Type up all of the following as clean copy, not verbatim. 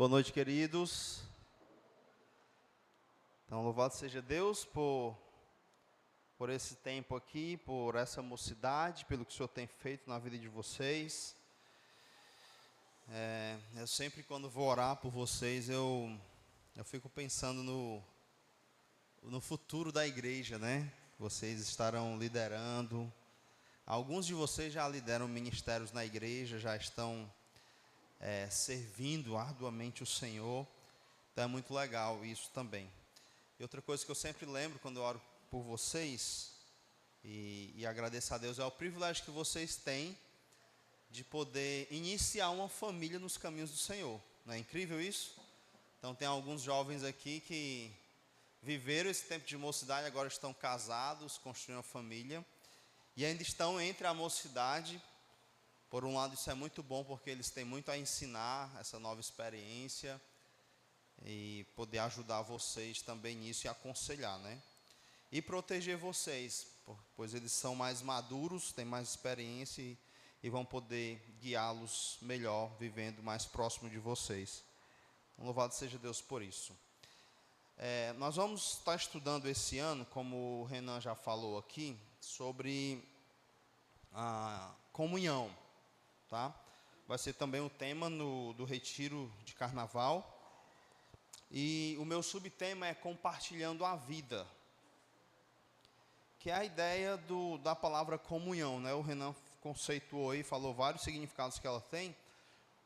Boa noite, queridos. Então, louvado seja Deus por esse tempo aqui, por essa mocidade, pelo que o Senhor tem feito na vida de vocês. Eu sempre, quando vou orar por vocês, eu fico pensando no futuro da igreja, né? Vocês estarão liderando. Alguns de vocês já lideram ministérios na igreja, já estão servindo arduamente o Senhor. Então é muito legal isso também. E outra coisa que eu sempre lembro quando eu oro por vocês, e agradeço a Deus, é o privilégio que vocês têm de poder iniciar uma família nos caminhos do Senhor. Não é incrível isso? Então tem alguns jovens aqui que viveram esse tempo de mocidade, agora estão casados, construindo uma família, e ainda estão entre a mocidade. Por um lado isso é muito bom, porque eles têm muito a ensinar, essa nova experiência, e poder ajudar vocês também nisso e aconselhar, né? E proteger vocês, pois eles são mais maduros, têm mais experiência e vão poder guiá-los melhor, vivendo mais próximo de vocês. Louvado seja Deus por isso. Nós vamos estar estudando esse ano, como o Renan já falou aqui, sobre a comunhão, tá? Vai ser também o tema do retiro de carnaval. E o meu subtema é compartilhando a vida, que é a ideia da palavra comunhão, né? O Renan conceituou e falou vários significados que ela tem.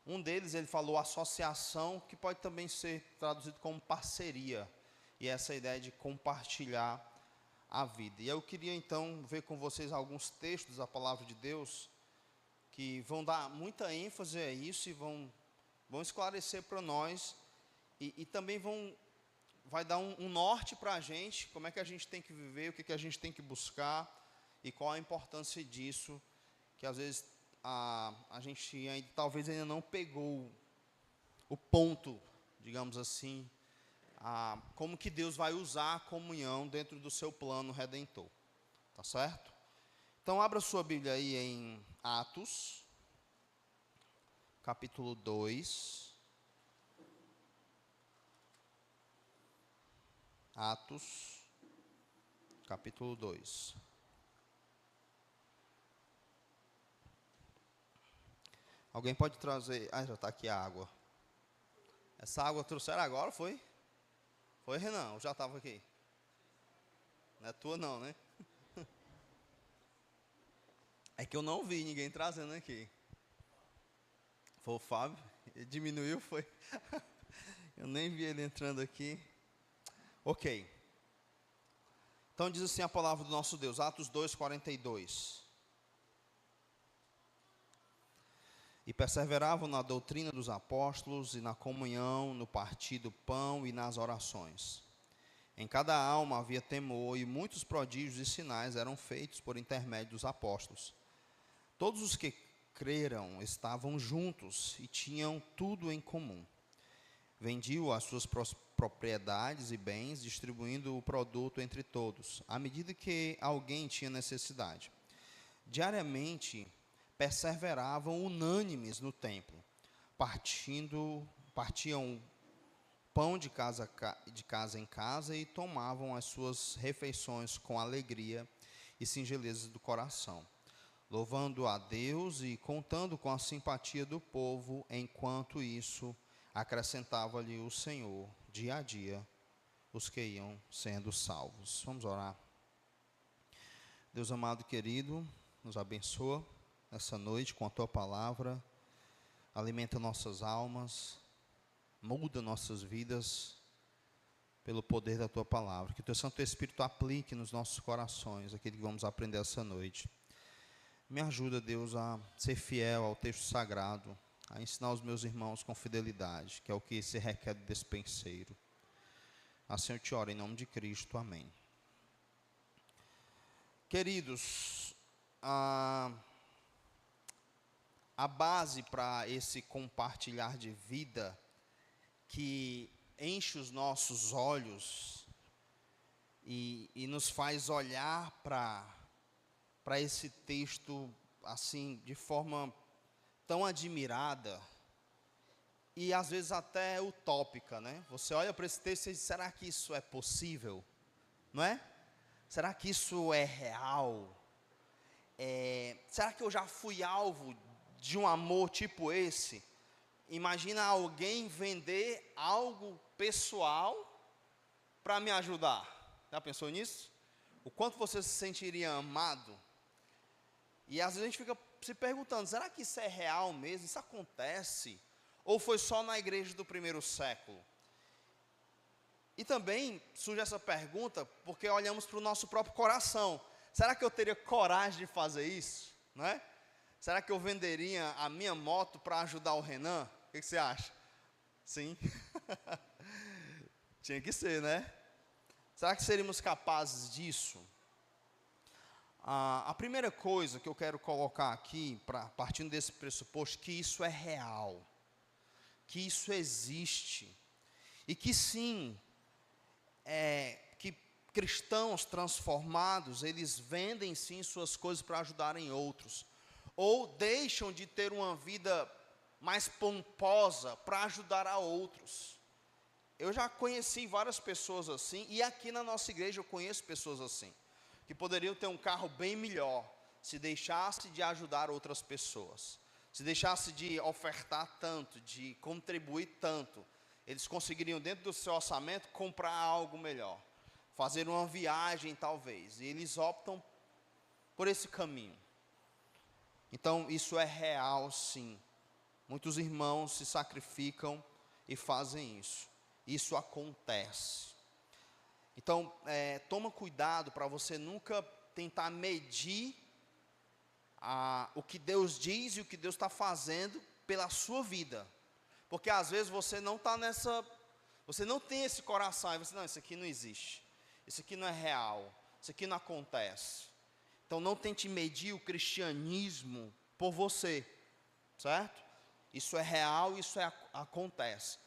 Um deles, ele falou associação, que pode também ser traduzido como parceria, e essa ideia de compartilhar a vida. E eu queria então ver com vocês alguns textos da palavra de Deus que vão dar muita ênfase a isso e vão esclarecer para nós e também vai dar um norte para a gente, como é que a gente tem que viver, o que a gente tem que buscar e qual a importância disso, que às vezes a gente talvez ainda não pegou o ponto, digamos assim, como que Deus vai usar a comunhão dentro do seu plano redentor, tá certo? Então abra sua Bíblia aí em Atos, capítulo 2. Atos, capítulo 2. Alguém pode trazer... já está aqui a água. Essa água trouxeram agora, foi? Foi, Renan? Ou já estava aqui? Não é tua não, né? É que eu não vi ninguém trazendo aqui. Foi o Fábio? Ele diminuiu, foi? Eu nem vi ele entrando aqui. Ok. Então diz assim a palavra do nosso Deus, Atos 2, 42. E perseveravam na doutrina dos apóstolos e na comunhão, no partir do pão e nas orações. Em cada alma havia temor e muitos prodígios e sinais eram feitos por intermédio dos apóstolos. Todos os que creram estavam juntos e tinham tudo em comum. Vendiam as suas propriedades e bens, distribuindo o produto entre todos, à medida que alguém tinha necessidade. Diariamente, perseveravam unânimes no templo, partiam pão de casa em casa e tomavam as suas refeições com alegria e singeleza do coração, louvando a Deus e contando com a simpatia do povo. Enquanto isso, acrescentava-lhe o Senhor, dia a dia, os que iam sendo salvos. Vamos orar. Deus amado e querido, nos abençoa nessa noite com a Tua palavra, alimenta nossas almas, muda nossas vidas pelo poder da Tua palavra. Que o Teu Santo Espírito aplique nos nossos corações aquilo que vamos aprender essa noite. Me ajuda, Deus, a ser fiel ao texto sagrado, a ensinar os meus irmãos com fidelidade, que é o que se requer do despenseiro. Assim eu te oro em nome de Cristo, amém. Queridos, a base para esse compartilhar de vida que enche os nossos olhos e nos faz olhar para esse texto assim de forma tão admirada, e às vezes até utópica, né? Você olha para esse texto e diz, será que isso é possível? Não é? Será que isso é real? Será que eu já fui alvo de um amor tipo esse? Imagina alguém vender algo pessoal para me ajudar. Já pensou nisso? O quanto você se sentiria amado? E às vezes a gente fica se perguntando, será que isso é real mesmo? Isso acontece? Ou foi só na igreja do primeiro século? E também surge essa pergunta porque olhamos para o nosso próprio coração. Será que eu teria coragem de fazer isso? Não é? Será que eu venderia a minha moto para ajudar o Renan? O que você acha? Sim. Tinha que ser, né? Será que seríamos capazes disso? A primeira coisa que eu quero colocar aqui, partindo desse pressuposto, que isso é real, que isso existe, e que sim, que cristãos transformados, eles vendem sim suas coisas para ajudarem outros, ou deixam de ter uma vida mais pomposa para ajudar a outros. Eu já conheci várias pessoas assim, e aqui na nossa igreja eu conheço pessoas assim, que poderiam ter um carro bem melhor, se deixasse de ajudar outras pessoas, se deixasse de ofertar tanto, de contribuir tanto, eles conseguiriam dentro do seu orçamento comprar algo melhor, fazer uma viagem talvez, e eles optam por esse caminho. Então isso é real sim, muitos irmãos se sacrificam e fazem isso, isso acontece. Então, toma cuidado para você nunca tentar medir o que Deus diz e o que Deus está fazendo pela sua vida. Porque às vezes você não está você não tem esse coração, e você, não, isso aqui não existe, isso aqui não é real, isso aqui não acontece. Então não tente medir o cristianismo por você, certo? Isso é real, isso acontece.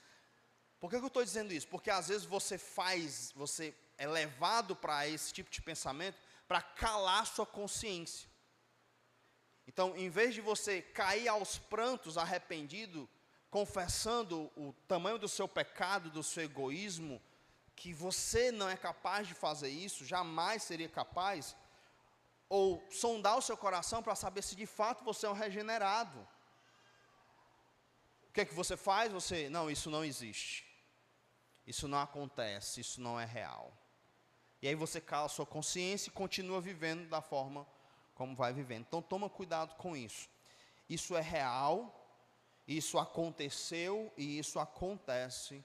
Por que eu estou dizendo isso? Porque às vezes você é levado para esse tipo de pensamento para calar sua consciência. Então, em vez de você cair aos prantos arrependido, confessando o tamanho do seu pecado, do seu egoísmo, que você não é capaz de fazer isso, jamais seria capaz, ou sondar o seu coração para saber se de fato você é um regenerado. O que é que você faz? Não, isso não existe. Isso não acontece, isso não é real. E aí você cala a sua consciência e continua vivendo da forma como vai vivendo. Então toma cuidado com isso. Isso é real, isso aconteceu e isso acontece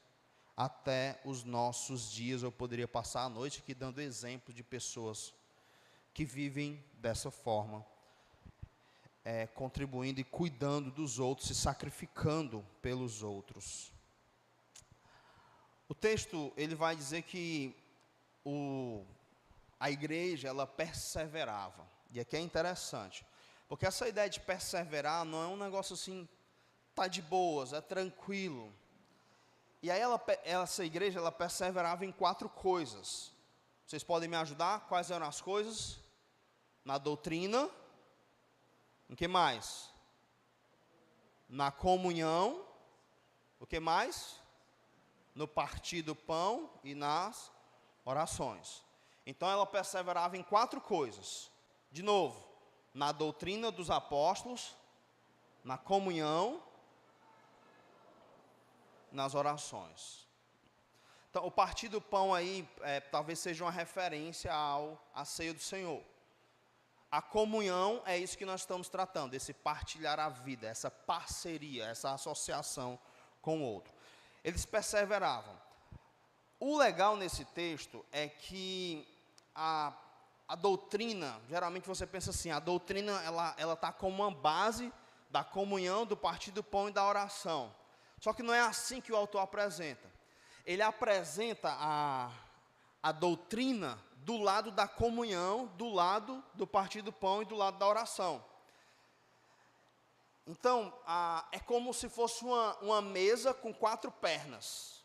até os nossos dias. Eu poderia passar a noite aqui dando exemplo de pessoas que vivem dessa forma, contribuindo e cuidando dos outros, se sacrificando pelos outros. O texto, ele vai dizer que a igreja, ela perseverava. E aqui é interessante, porque essa ideia de perseverar não é um negócio assim, tá de boas, é tranquilo. E aí essa igreja, ela perseverava em 4 coisas. Vocês podem me ajudar? Quais eram as coisas? Na doutrina. Em que mais? Na comunhão. O que mais? No partir do pão e nas orações. Então ela perseverava em 4 coisas. De novo, na doutrina dos apóstolos, na comunhão, nas orações. Então o partir do pão aí talvez seja uma referência à ceia do Senhor. A comunhão é isso que nós estamos tratando, esse partilhar a vida, essa parceria, essa associação com o outro. Eles perseveravam. O legal nesse texto é que a doutrina, geralmente você pensa assim, a doutrina ela está como uma base da comunhão, do partir do pão e da oração. Só que não é assim que o autor apresenta. Ele apresenta a doutrina do lado da comunhão, do lado do partir do pão e do lado da oração. Então, é como se fosse uma mesa com 4 pernas,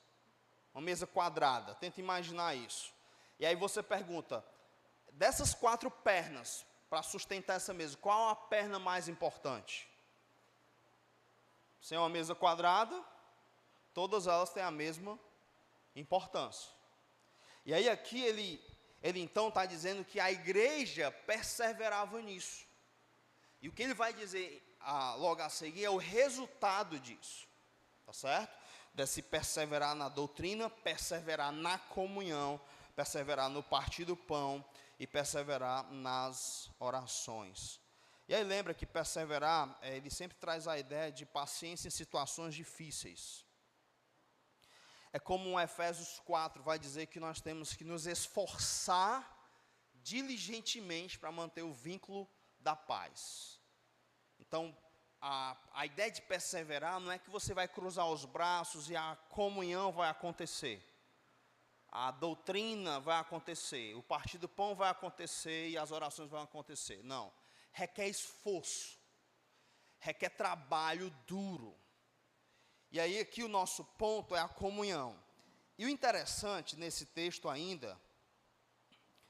uma mesa quadrada, tenta imaginar isso. E aí você pergunta, dessas 4 pernas, para sustentar essa mesa, qual a perna mais importante? Se é uma mesa quadrada, todas elas têm a mesma importância. E aí aqui ele então está dizendo que a igreja perseverava nisso. E o que ele vai dizer logo a seguir é o resultado disso, tá certo? De se perseverar na doutrina, perseverar na comunhão, perseverar no partir do pão e perseverar nas orações. E aí lembra que perseverar, ele sempre traz a ideia de paciência em situações difíceis. É como Efésios 4 vai dizer que nós temos que nos esforçar diligentemente para manter o vínculo da paz. Então, a ideia de perseverar não é que você vai cruzar os braços e a comunhão vai acontecer. A doutrina vai acontecer, o partir do pão vai acontecer e as orações vão acontecer. Não, requer esforço, requer trabalho duro. E aí aqui o nosso ponto é a comunhão. E o interessante nesse texto ainda,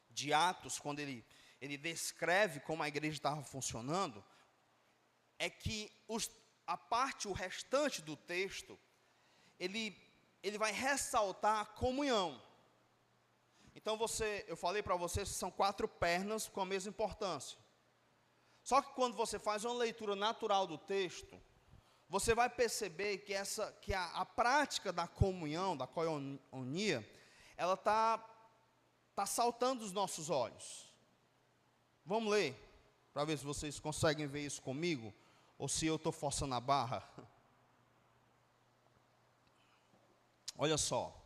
de Atos, quando ele descreve como a igreja estava funcionando, é que o restante do texto, ele vai ressaltar a comunhão. Então eu falei para vocês que são 4 pernas com a mesma importância. Só que quando você faz uma leitura natural do texto, você vai perceber que a prática da comunhão, da koinonia, ela está saltando os nossos olhos. Vamos ler, para ver se vocês conseguem ver isso comigo, ou se eu estou forçando a barra. Olha só,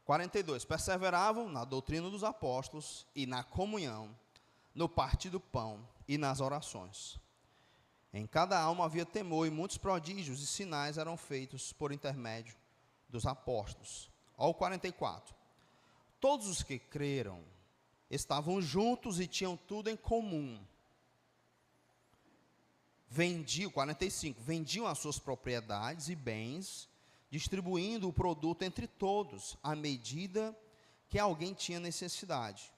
42, perseveravam na doutrina dos apóstolos e na comunhão, no partir do pão e nas orações. Em cada alma havia temor e muitos prodígios e sinais eram feitos por intermédio dos apóstolos. Ao 44, todos os que creram estavam juntos e tinham tudo em comum. 45, vendiam as suas propriedades e bens, distribuindo o produto entre todos, à medida que alguém tinha necessidade.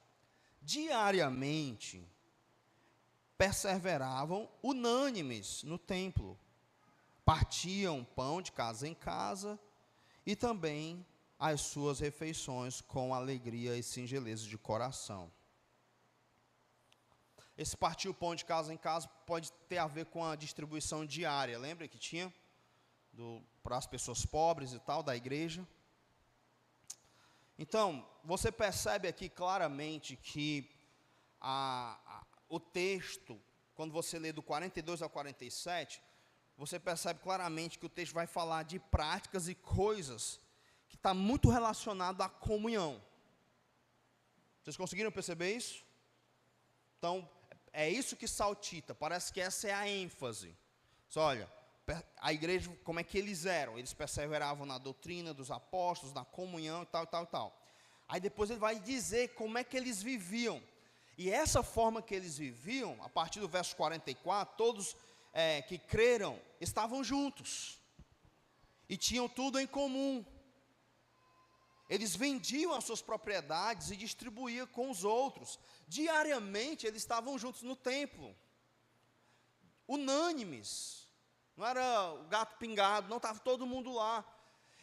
Diariamente, perseveravam unânimes no templo, partiam pão de casa em casa, e também as suas refeições com alegria e singeleza de coração. Esse partir o pão de casa em casa pode ter a ver com a distribuição diária, lembra que tinha? Para as pessoas pobres e tal, da igreja. Então, você percebe aqui claramente que o texto, quando você lê do 42 ao 47, você percebe claramente que o texto vai falar de práticas e coisas que está muito relacionado à comunhão. Vocês conseguiram perceber isso? Então, é isso que saltita, parece que essa é a ênfase. Só olha, a igreja, como é que eles eram? Eles perseveravam na doutrina dos apóstolos, na comunhão e tal, tal, tal. Aí depois ele vai dizer como é que eles viviam. E essa forma que eles viviam, a partir do verso 44, todos que creram estavam juntos. E tinham tudo em comum. Eles vendiam as suas propriedades e distribuíam com os outros. Diariamente eles estavam juntos no templo. Unânimes. Não era o gato pingado, não, estava todo mundo lá.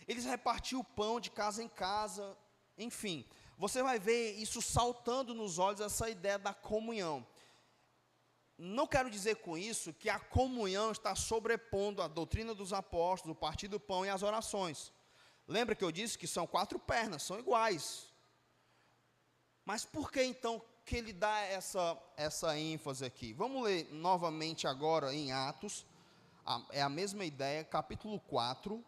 Eles repartiam o pão de casa em casa. Enfim, você vai ver isso saltando nos olhos, essa ideia da comunhão. Não quero dizer com isso que a comunhão está sobrepondo a doutrina dos apóstolos, o partir do pão e as orações. Lembra que eu disse que são 4 pernas, são iguais. Mas por que então que ele dá essa ênfase aqui? Vamos ler novamente agora em Atos, é a mesma ideia, capítulo 4,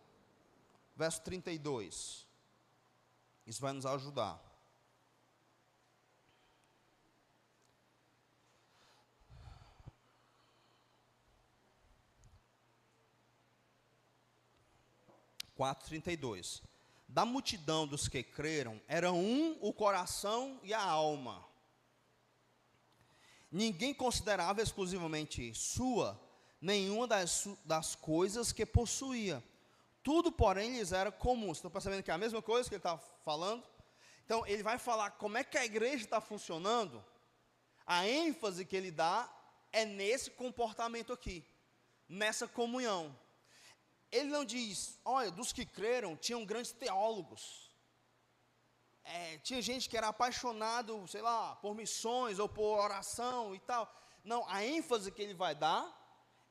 verso 32. Isso vai nos ajudar. Quatro, 32. Da multidão dos que creram, era um o coração e a alma. Ninguém considerava exclusivamente sua nenhuma das coisas que possuía. Tudo, porém, lhes era comum. Vocês estão percebendo que é a mesma coisa que ele está falando? Então, ele vai falar como é que a igreja está funcionando. A ênfase que ele dá é nesse comportamento aqui, nessa comunhão. ele não diz, olha, dos que creram, tinham grandes teólogos. Tinha gente que era apaixonado, sei lá, por missões ou por oração e tal. Não, a ênfase que ele vai dar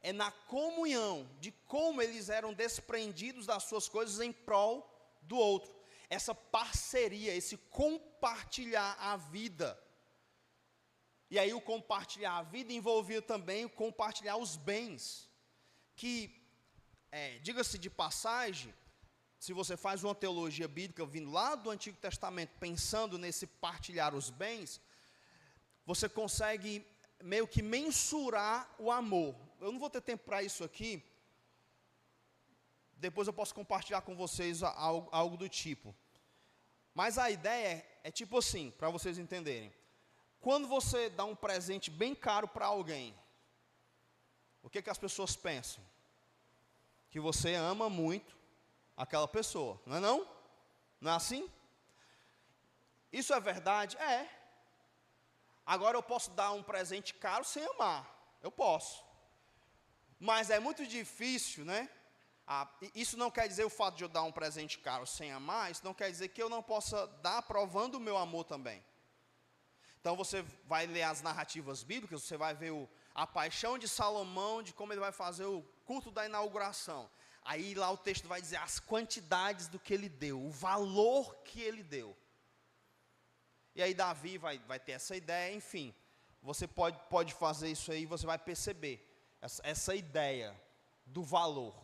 é na comunhão, de como eles eram desprendidos das suas coisas em prol do outro. Essa parceria, esse compartilhar a vida. E aí o compartilhar a vida envolvia também o compartilhar os bens. Que, diga-se de passagem, se você faz uma teologia bíblica vindo lá do Antigo Testamento, pensando nesse partilhar os bens, você consegue meio que mensurar o amor. Eu não vou ter tempo para isso aqui, depois eu posso compartilhar com vocês algo do tipo. Mas a ideia é tipo assim, para vocês entenderem. Quando você dá um presente bem caro para alguém, o que as pessoas pensam? Que você ama muito aquela pessoa, não é não? Não é assim? Isso é verdade? É. Agora eu posso dar um presente caro sem amar, eu posso. Mas é muito difícil, né? Isso não quer dizer o fato de eu dar um presente caro sem amar, isso não quer dizer que eu não possa dar provando o meu amor também. Então você vai ler as narrativas bíblicas, você vai ver a paixão de Salomão, de como ele vai fazer o culto da inauguração. Aí lá o texto vai dizer as quantidades do que ele deu, o valor que ele deu. E aí Davi vai ter essa ideia, enfim. Você pode fazer isso aí, você vai perceber essa ideia do valor,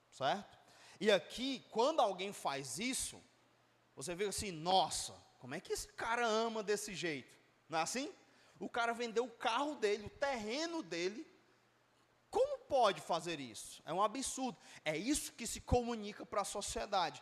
certo? E aqui, quando alguém faz isso, você vê assim, nossa, como é que esse cara ama desse jeito? Não é assim? O cara vendeu o carro dele, o terreno dele. Como pode fazer isso? É um absurdo. É isso que se comunica para a sociedade.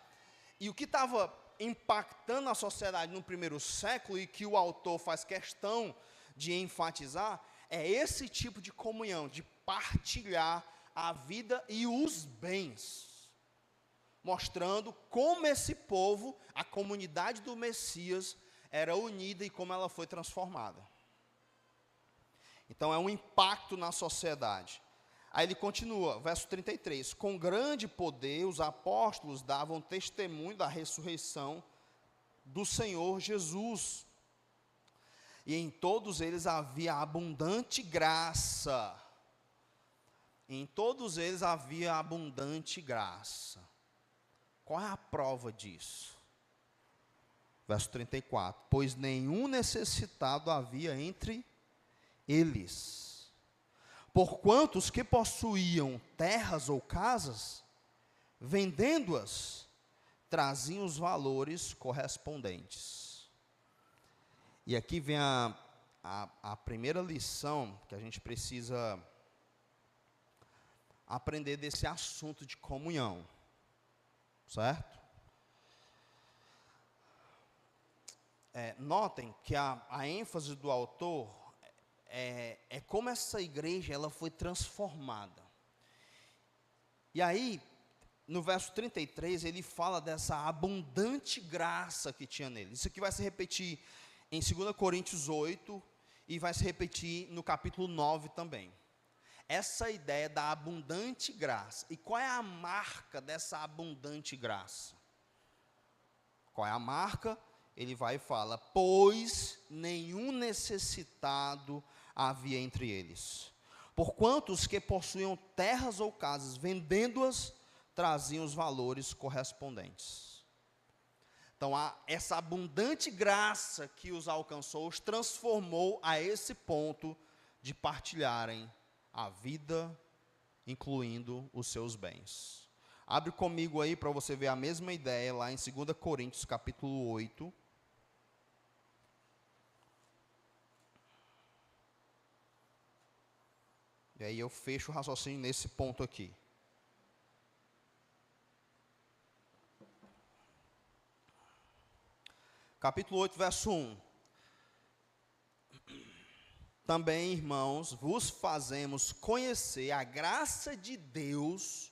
E o que estava impactando a sociedade no primeiro século, e que o autor faz questão de enfatizar, é esse tipo de comunhão, de partilhar a vida e os bens. Mostrando como esse povo, a comunidade do Messias, era unida e como ela foi transformada. Então é um impacto na sociedade. Aí ele continua, verso 33, com grande poder os apóstolos davam testemunho da ressurreição do Senhor Jesus. E em todos eles havia abundante graça. Em todos eles havia abundante graça. Qual é a prova disso? Verso 34, pois nenhum necessitado havia entre eles. Porquanto os que possuíam terras ou casas, vendendo-as, traziam os valores correspondentes. E aqui vem a primeira lição que a gente precisa aprender desse assunto de comunhão, certo? Notem que a ênfase do autor é como essa igreja ela foi transformada. E aí, no verso 33, ele fala dessa abundante graça que tinha nele. Isso aqui vai se repetir em 2 Coríntios 8 e vai se repetir no capítulo 9 também. Essa ideia da abundante graça. E qual é a marca dessa abundante graça? Qual é a marca? Ele vai e fala, pois nenhum necessitado havia entre eles. Porquanto os que possuíam terras ou casas, vendendo-as, traziam os valores correspondentes. Então, essa abundante graça que os alcançou, os transformou a esse ponto de partilharem a vida, incluindo os seus bens. Abre comigo aí para você ver a mesma ideia lá em 2 Coríntios capítulo 8. E aí eu fecho o raciocínio nesse ponto aqui. Capítulo 8, verso 1. Também, irmãos, vos fazemos conhecer a graça de Deus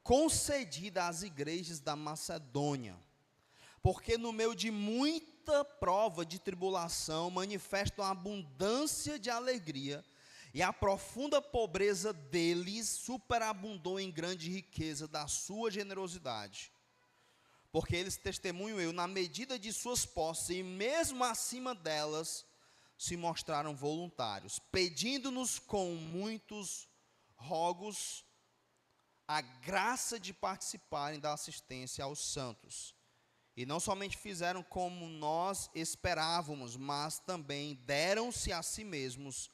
concedida às igrejas da Macedônia, porque no meio de muita prova de tribulação manifestam a abundância de alegria, E a profunda pobreza deles superabundou em grande riqueza da sua generosidade. Porque eles, testemunho eu, na medida de suas posses, e mesmo acima delas, se mostraram voluntários, pedindo-nos com muitos rogos a graça de participarem da assistência aos santos. E não somente fizeram como nós esperávamos, mas também deram-se a si mesmos,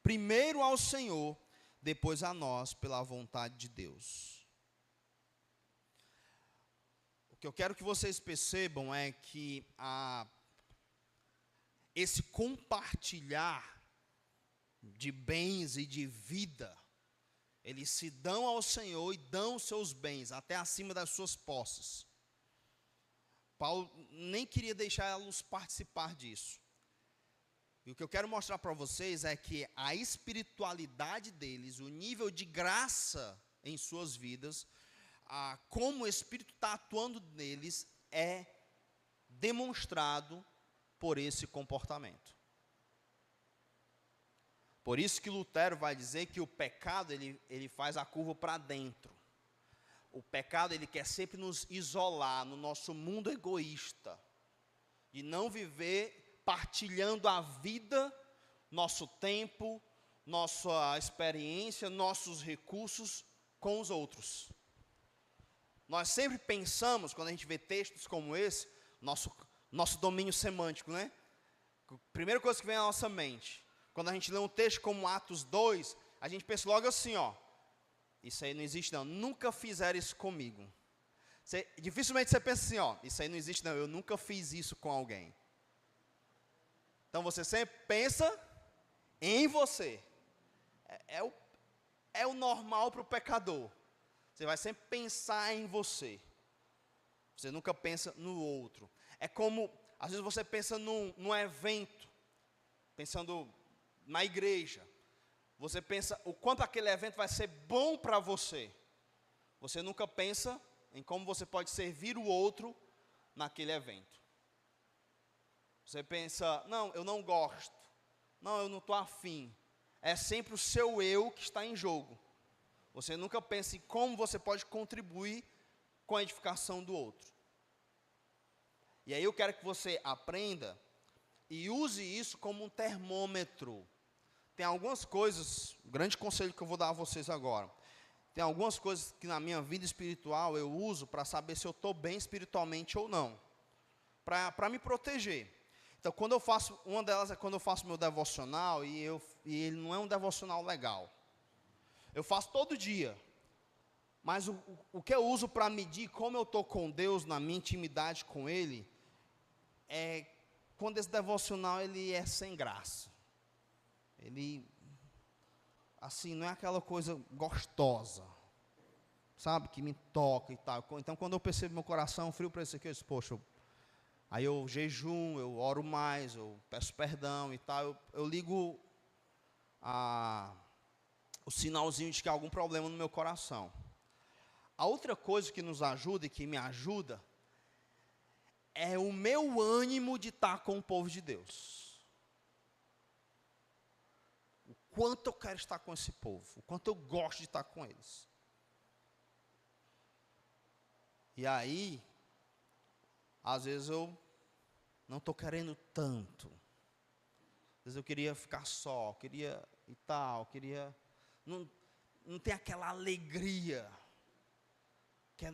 primeiro ao Senhor, depois a nós, pela vontade de Deus. O que eu quero que vocês percebam é que esse compartilhar de bens e de vida, eles se dão ao Senhor e dão os seus bens, até acima das suas posses. Paulo nem queria deixá-los participar disso. E o que eu quero mostrar para vocês é que a espiritualidade deles, o nível de graça em suas vidas, como o Espírito está atuando neles, é demonstrado por esse comportamento. Por isso que Lutero vai dizer que o pecado, ele faz a curva para dentro. O pecado, ele quer sempre nos isolar no nosso mundo egoísta, de não viver partilhando a vida, nosso tempo, nossa experiência, nossos recursos com os outros. Nós sempre pensamos, quando a gente vê textos como esse, nosso domínio semântico, né? A primeira coisa que vem à nossa mente, quando a gente lê um texto como Atos 2, a gente pensa logo assim, ó, isso aí não existe não, nunca fizeram isso comigo. Dificilmente você pensa assim, ó, isso aí não existe não, eu nunca fiz isso com alguém. Então você sempre pensa em você. É o normal para o pecador. Você vai sempre pensar em você. Você nunca pensa no outro. É como, às vezes você pensa num evento, pensando na igreja. Você pensa o quanto aquele evento vai ser bom para você. Você nunca pensa em como você pode servir o outro naquele evento. Você pensa, não, eu não gosto. Não, eu não estou afim. É sempre o seu eu que está em jogo. Você nunca pensa em como você pode contribuir com a edificação do outro. E aí eu quero que você aprenda e use isso como um termômetro. Tem algumas coisas, um grande conselho que eu vou dar a vocês agora. Tem algumas coisas que na minha vida espiritual eu uso para saber se eu estou bem espiritualmente ou não. Para me proteger. Então, quando eu faço, uma delas é quando eu faço meu devocional, e ele não é um devocional legal. Eu faço todo dia. Mas o que eu uso para medir como eu estou com Deus, na minha intimidade com Ele, é quando esse devocional ele é sem graça. Ele, assim, não é aquela coisa gostosa, sabe, que me toca e tal. Então, quando eu percebo meu coração frio para isso aqui, eu disse, poxa, aí eu jejum, eu oro mais, eu peço perdão e tal, eu ligo o sinalzinho de que há algum problema no meu coração. A outra coisa que nos ajuda e que me ajuda é o meu ânimo de estar com o povo de Deus. O quanto eu quero estar com esse povo, o quanto eu gosto de estar com eles. E aí, às vezes eu não estou querendo tanto. Às vezes eu queria ficar só, queria e tal, queria... Não tem aquela alegria,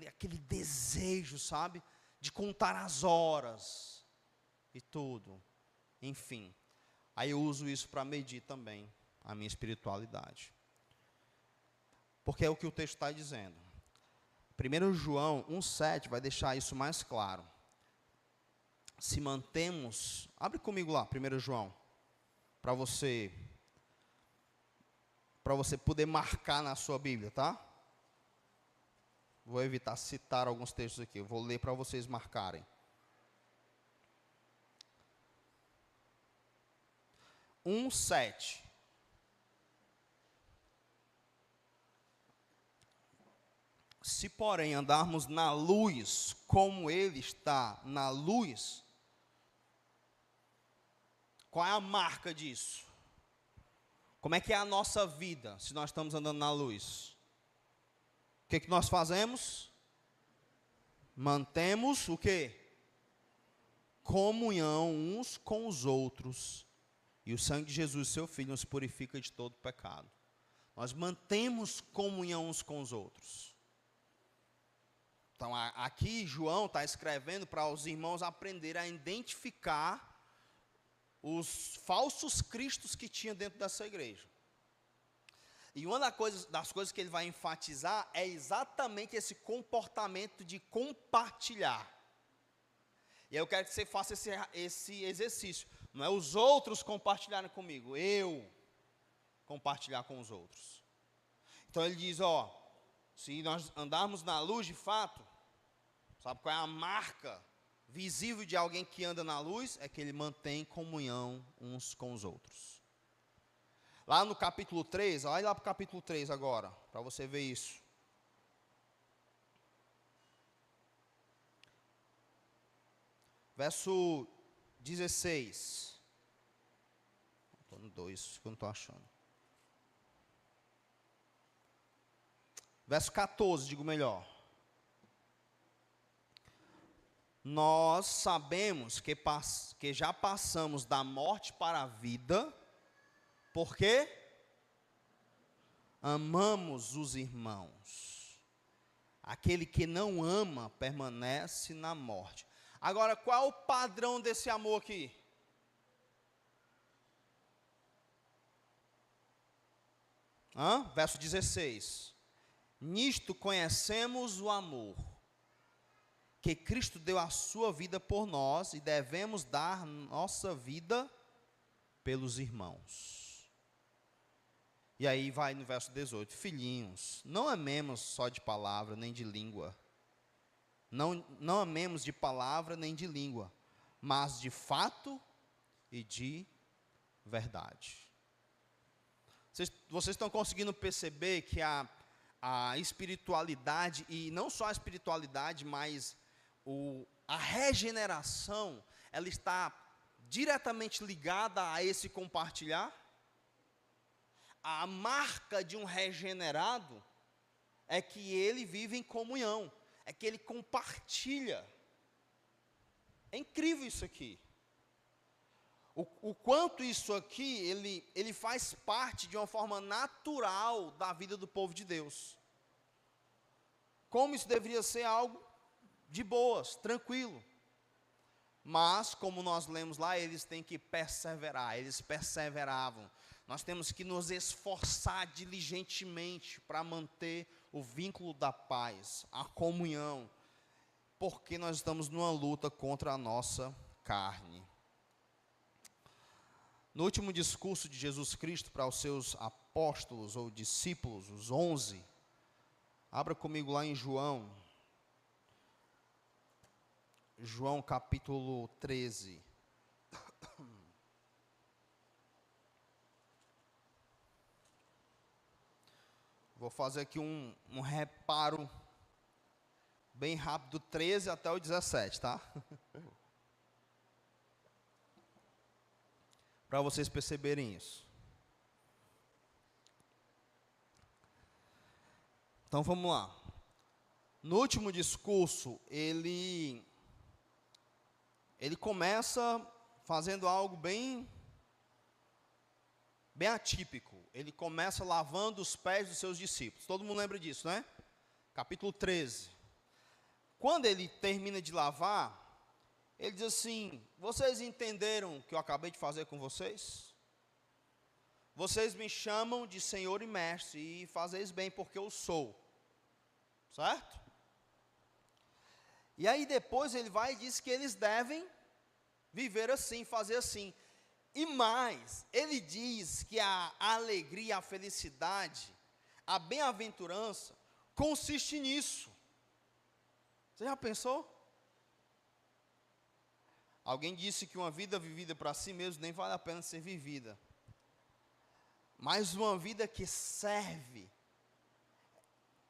aquele desejo, sabe? De contar as horas e tudo. Enfim, aí eu uso isso para medir também a minha espiritualidade. Porque é o que o texto está dizendo. 1 João 1,7 vai deixar isso mais claro. Se mantemos... Abre comigo lá, 1 João, para você poder marcar na sua Bíblia, tá? Vou evitar citar alguns textos aqui, eu vou ler para vocês marcarem. 1,7. Se, porém, andarmos na luz, como Ele está na luz, qual é a marca disso? Como é que é a nossa vida se nós estamos andando na luz? O que nós fazemos? Mantemos o quê? Comunhão uns com os outros. E o sangue de Jesus, seu Filho, nos purifica de todo pecado. Nós mantemos comunhão uns com os outros. Então, aqui João está escrevendo para os irmãos aprenderem a identificar os falsos cristos que tinha dentro dessa igreja. E uma das coisas que ele vai enfatizar é exatamente esse comportamento de compartilhar. E aí eu quero que você faça esse exercício. Não é os outros compartilharem comigo, eu compartilhar com os outros. Então ele diz, se nós andarmos na luz de fato, sabe qual é a marca visível de alguém que anda na luz? É que ele mantém comunhão uns com os outros. Lá no capítulo 3, olha lá para o capítulo 3 agora, para você ver isso. Verso 16. Estou no 2, que eu não estou achando. Verso 14, digo melhor. Nós sabemos que já passamos da morte para a vida, porque amamos os irmãos. Aquele que não ama permanece na morte. Agora, qual é o padrão desse amor aqui? Verso 16. Nisto conhecemos o amor, que Cristo deu a sua vida por nós e devemos dar nossa vida pelos irmãos. E aí vai no verso 18. Filhinhos, não amemos só de palavra nem de língua. Não amemos de palavra nem de língua, mas de fato e de verdade. Vocês estão conseguindo perceber que a espiritualidade, e não só a espiritualidade, mas a regeneração, ela está diretamente ligada a esse compartilhar? A marca de um regenerado é que ele vive em comunhão, é que ele compartilha. É incrível isso aqui. O quanto isso aqui, ele faz parte de uma forma natural da vida do povo de Deus. Como isso deveria ser algo de boas, tranquilo. Mas, como nós lemos lá, eles têm que perseverar, eles perseveravam. Nós temos que nos esforçar diligentemente para manter o vínculo da paz, a comunhão, porque nós estamos numa luta contra a nossa carne. No último discurso de Jesus Cristo para os seus apóstolos ou discípulos, os 11, abra comigo lá em João capítulo 13. Vou fazer aqui um reparo bem rápido, do 13 até o 17, tá? Para vocês perceberem isso. Então vamos lá. No último discurso, ele começa fazendo algo bem atípico. Ele começa lavando os pés dos seus discípulos. Todo mundo lembra disso, né? Capítulo 13. Quando ele termina de lavar, ele diz assim: vocês entenderam o que eu acabei de fazer com vocês? Vocês me chamam de Senhor e Mestre, e fazeis bem, porque eu sou. Certo? E aí depois ele vai e diz que eles devem viver assim, fazer assim. E mais, ele diz que a alegria, a felicidade, a bem-aventurança consiste nisso. Você já pensou? Alguém disse que uma vida vivida para si mesmo nem vale a pena ser vivida. Mas uma vida que serve.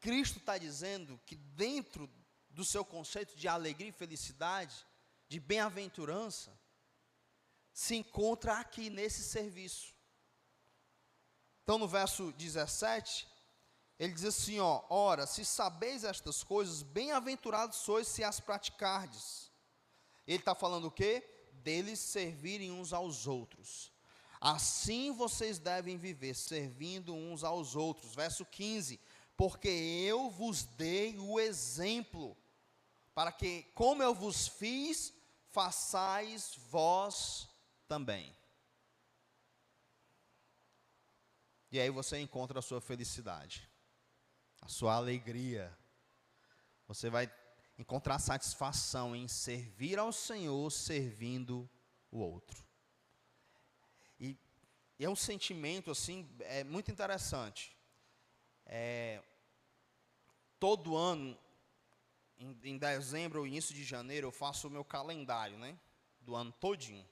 Cristo está dizendo que dentro do seu conceito de alegria e felicidade, de bem-aventurança, se encontra aqui nesse serviço. Então, no verso 17, ele diz assim, ó: ora, se sabeis estas coisas, bem-aventurados sois se as praticardes. Ele está falando o quê? Deles servirem uns aos outros. Assim vocês devem viver, servindo uns aos outros. Verso 15, porque eu vos dei o exemplo, para que, como eu vos fiz, façais vós também. E aí você encontra a sua felicidade, a sua alegria. Você vai encontrar satisfação em servir ao Senhor, servindo o outro. E é um sentimento, assim, muito interessante. Todo ano, em dezembro ou início de janeiro, eu faço o meu calendário, né, do ano todinho.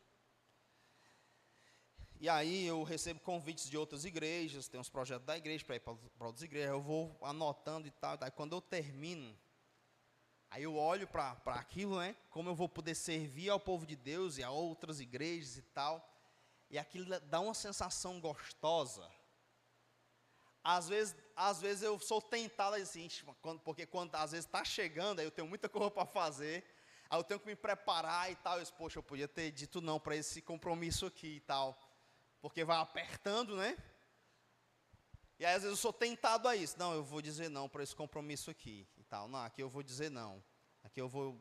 E aí eu recebo convites de outras igrejas, tem uns projetos da igreja para ir para outras igrejas, eu vou anotando e tal. Quando eu termino, aí eu olho para aquilo, né, como eu vou poder servir ao povo de Deus e a outras igrejas e tal, e aquilo dá uma sensação gostosa. Às vezes eu sou tentado assim, porque às vezes está chegando, aí eu tenho muita coisa para fazer, aí eu tenho que me preparar e tal. Poxa, eu podia ter dito não para esse compromisso aqui e tal, porque vai apertando, né? E aí às vezes eu sou tentado a isso. Não, eu vou dizer não para esse compromisso aqui e tal. Não, aqui eu vou dizer não. Aqui eu vou...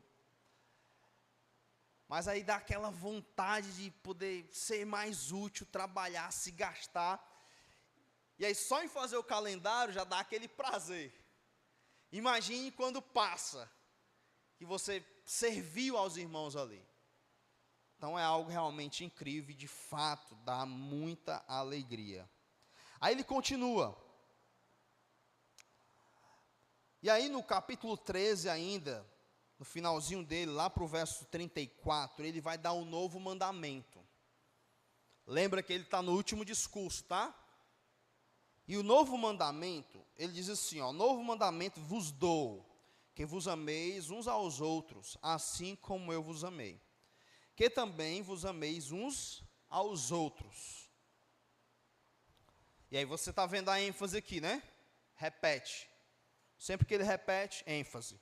Mas aí dá aquela vontade de poder ser mais útil, trabalhar, se gastar. E aí só em fazer o calendário já dá aquele prazer. Imagine quando passa, que você serviu aos irmãos ali. Então é algo realmente incrível e de fato dá muita alegria. Aí ele continua. E aí no capítulo 13 ainda, no finalzinho dele, lá para o verso 34, ele vai dar um novo mandamento. Lembra que ele está no último discurso, tá? E o novo mandamento, ele diz assim, ó: novo mandamento vos dou, que vos ameis uns aos outros, assim como eu vos amei. Que também vos ameis uns aos outros. E aí você está vendo a ênfase aqui, né? Repete. Sempre que ele repete, ênfase.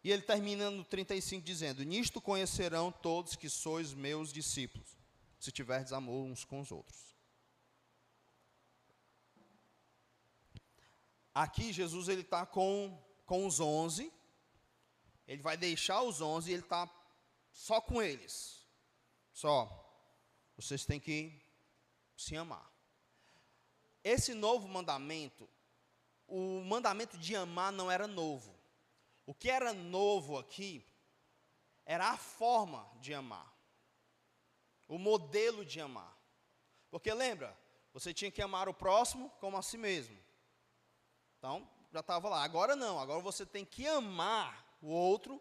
E ele termina no 35 dizendo: nisto conhecerão todos que sois meus discípulos, se tiverdes amor uns com os outros. Aqui Jesus ele está com os 11, ele vai deixar os 11 e ele está só com eles. Só, vocês têm que se amar. Esse novo mandamento, o mandamento de amar não era novo. O que era novo aqui era a forma de amar, o modelo de amar. Porque lembra, você tinha que amar o próximo como a si mesmo. Então, já estava lá. Agora não, agora você tem que amar o outro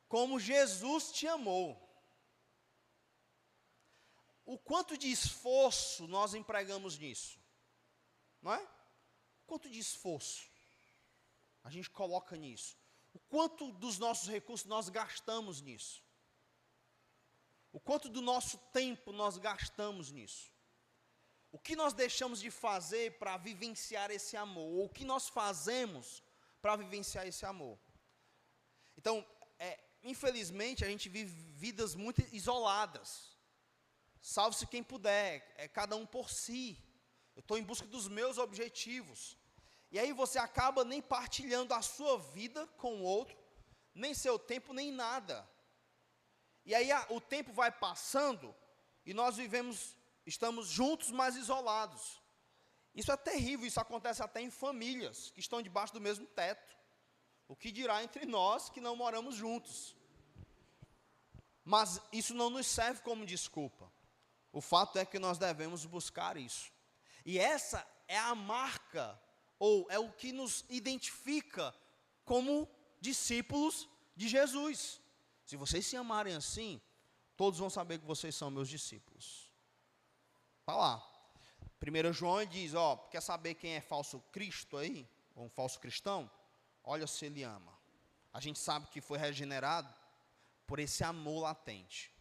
como Jesus te amou. O quanto de esforço nós empregamos nisso? Não é? Quanto de esforço a gente coloca nisso? O quanto dos nossos recursos nós gastamos nisso? O quanto do nosso tempo nós gastamos nisso? O que nós deixamos de fazer para vivenciar esse amor? Ou o que nós fazemos para vivenciar esse amor? Então, infelizmente, a gente vive vidas muito isoladas. Salve-se quem puder, cada um por si. Eu estou em busca dos meus objetivos. E aí você acaba nem partilhando a sua vida com o outro, nem seu tempo, nem nada. E aí o tempo vai passando e nós estamos juntos, mas isolados. Isso é terrível, isso acontece até em famílias que estão debaixo do mesmo teto. O que dirá entre nós que não moramos juntos? Mas isso não nos serve como desculpa. O fato é que nós devemos buscar isso. E essa é a marca, ou é o que nos identifica como discípulos de Jesus. Se vocês se amarem assim, todos vão saber que vocês são meus discípulos. Está lá. 1 João diz, quer saber quem é falso Cristo aí? Ou um falso cristão? Olha se ele ama. A gente sabe que foi regenerado por esse amor latente.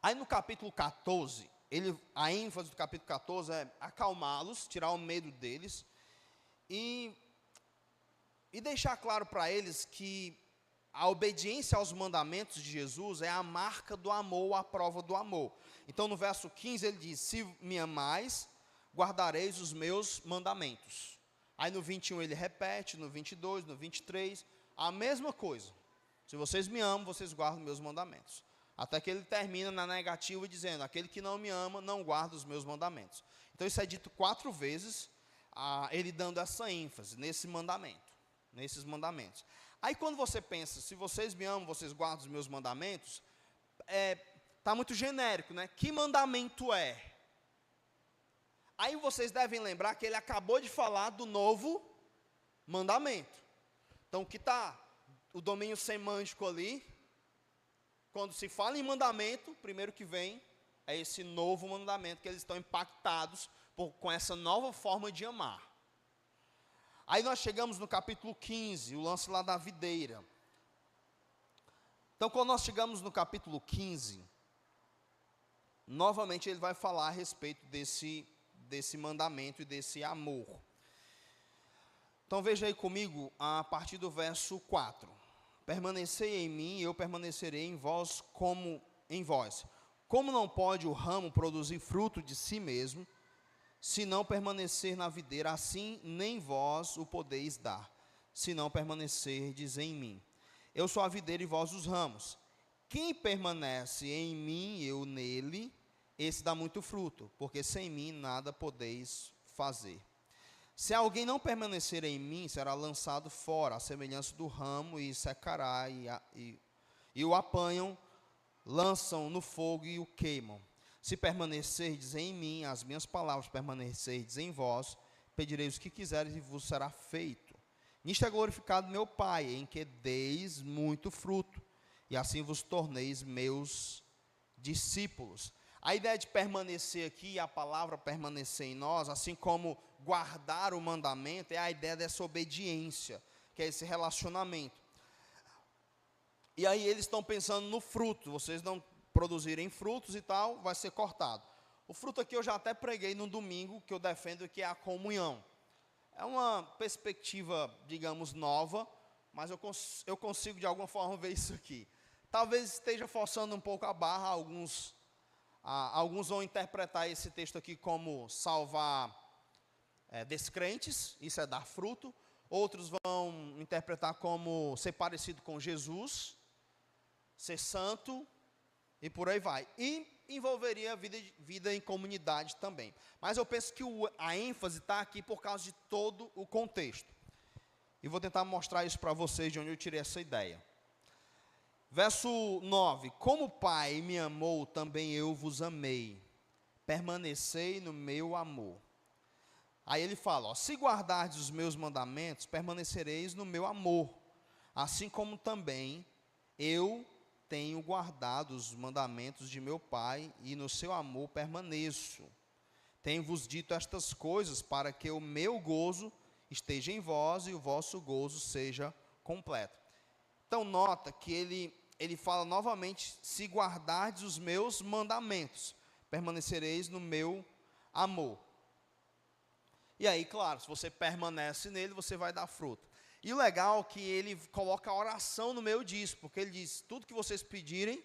Aí no capítulo 14, a ênfase do capítulo 14 é acalmá-los, tirar o medo deles e deixar claro para eles que a obediência aos mandamentos de Jesus é a marca do amor, a prova do amor. Então, no verso 15, ele diz: se me amais, guardareis os meus mandamentos. Aí no 21 ele repete, no 22, no 23, a mesma coisa. Se vocês me amam, vocês guardam meus mandamentos. Até que ele termina na negativa dizendo: aquele que não me ama, não guarda os meus mandamentos. Então isso é dito 4 vezes, ele dando essa ênfase nesse mandamento, nesses mandamentos. Aí quando você pensa, se vocês me amam, vocês guardam os meus mandamentos, está muito genérico, né? Que mandamento é? Aí vocês devem lembrar que ele acabou de falar do novo mandamento. Então, o que está o domínio semântico ali, quando se fala em mandamento, o primeiro que vem é esse novo mandamento, que eles estão impactados com essa nova forma de amar. Aí nós chegamos no capítulo 15, o lance lá da videira. Então, quando nós chegamos no capítulo 15, novamente ele vai falar a respeito desse mandamento e desse amor. Então veja aí comigo a partir do verso 4. Permanecei em mim, eu permanecerei em vós como em vós. Como não pode o ramo produzir fruto de si mesmo, se não permanecer na videira, assim nem vós o podeis dar, se não permanecerdes em mim. Eu sou a videira e vós os ramos. Quem permanece em mim, eu nele, esse dá muito fruto, porque sem mim nada podeis fazer. Se alguém não permanecer em mim, será lançado fora, à semelhança do ramo, e secará, e o apanham, lançam no fogo e o queimam. Se permanecerdes em mim, as minhas palavras permanecerdes em vós, pedireis o que quiseres e vos será feito. Nisto é glorificado meu Pai, em que deis muito fruto, e assim vos torneis meus discípulos. A ideia de permanecer aqui, a palavra permanecer em nós, assim como guardar o mandamento, é a ideia dessa obediência, que é esse relacionamento. E aí eles estão pensando no fruto, vocês não produzirem frutos e tal, vai ser cortado. O fruto aqui eu já até preguei no domingo, que eu defendo que é a comunhão. É uma perspectiva, digamos, nova, mas eu consigo de alguma forma ver isso aqui. Talvez esteja forçando um pouco a barra, alguns vão interpretar esse texto aqui como salvar descrentes, isso é dar fruto. Outros vão interpretar como ser parecido com Jesus, ser santo, e por aí vai. E envolveria a vida em comunidade também. Mas eu penso que a ênfase está aqui por causa de todo o contexto. E vou tentar mostrar isso para vocês, de onde eu tirei essa ideia. Verso 9. Como o Pai me amou, também eu vos amei. Permanecei no meu amor. Aí ele fala, se guardardes os meus mandamentos, permanecereis no meu amor. Assim como também eu tenho guardado os mandamentos de meu Pai, e no seu amor permaneço. Tenho-vos dito estas coisas, para que o meu gozo esteja em vós, e o vosso gozo seja completo. Então nota que ele fala novamente, se guardardes os meus mandamentos, permanecereis no meu amor. E aí, claro, se você permanece nele, você vai dar fruto. E o legal é que ele coloca a oração no meio disso, porque ele diz, tudo que vocês pedirem,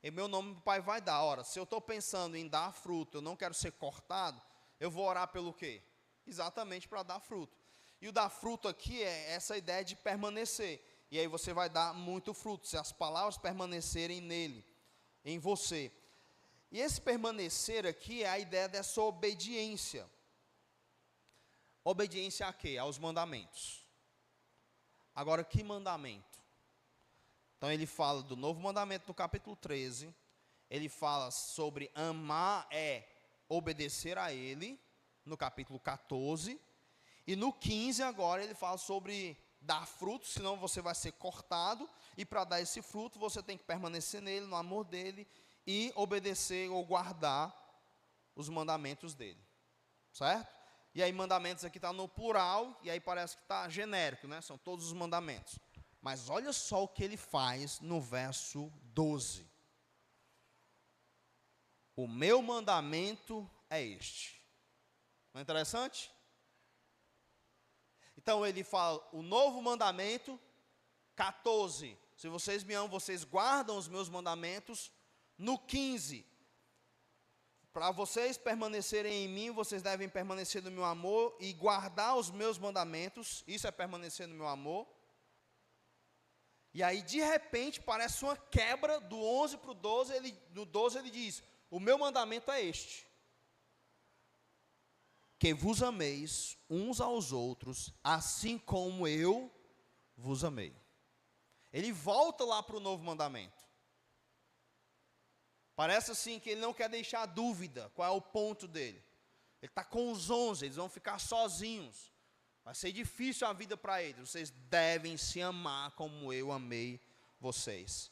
em meu nome o Pai vai dar. Ora, se eu estou pensando em dar fruto, eu não quero ser cortado, eu vou orar pelo quê? Exatamente para dar fruto. E o dar fruto aqui é essa ideia de permanecer. E aí você vai dar muito fruto, se as palavras permanecerem nele, em você. E esse permanecer aqui é a ideia dessa obediência. Obediência a quê? Aos mandamentos. Agora, que mandamento? Então, ele fala do novo mandamento no capítulo 13. Ele fala sobre amar é obedecer a ele, no capítulo 14. E no 15, agora, ele fala sobre dar fruto, senão você vai ser cortado. E para dar esse fruto, você tem que permanecer nele, no amor dele, e obedecer ou guardar os mandamentos dele. Certo? E aí mandamentos aqui está no plural, e aí parece que está genérico, né? São todos os mandamentos. Mas olha só o que ele faz no verso 12. O meu mandamento é este. Não é interessante? Então ele fala, o novo mandamento, 14. Se vocês me amam, vocês guardam os meus mandamentos. No 15. Para vocês permanecerem em mim, vocês devem permanecer no meu amor e guardar os meus mandamentos. Isso é permanecer no meu amor. E aí, de repente, parece uma quebra do 11 para o 12. No 12 ele diz, o meu mandamento é este. Que vos ameis uns aos outros, assim como eu vos amei. Ele volta lá para o novo mandamento. Parece assim que ele não quer deixar dúvida qual é o ponto dele. Ele está com os 11, eles vão ficar sozinhos. Vai ser difícil a vida para eles. Vocês devem se amar como eu amei vocês.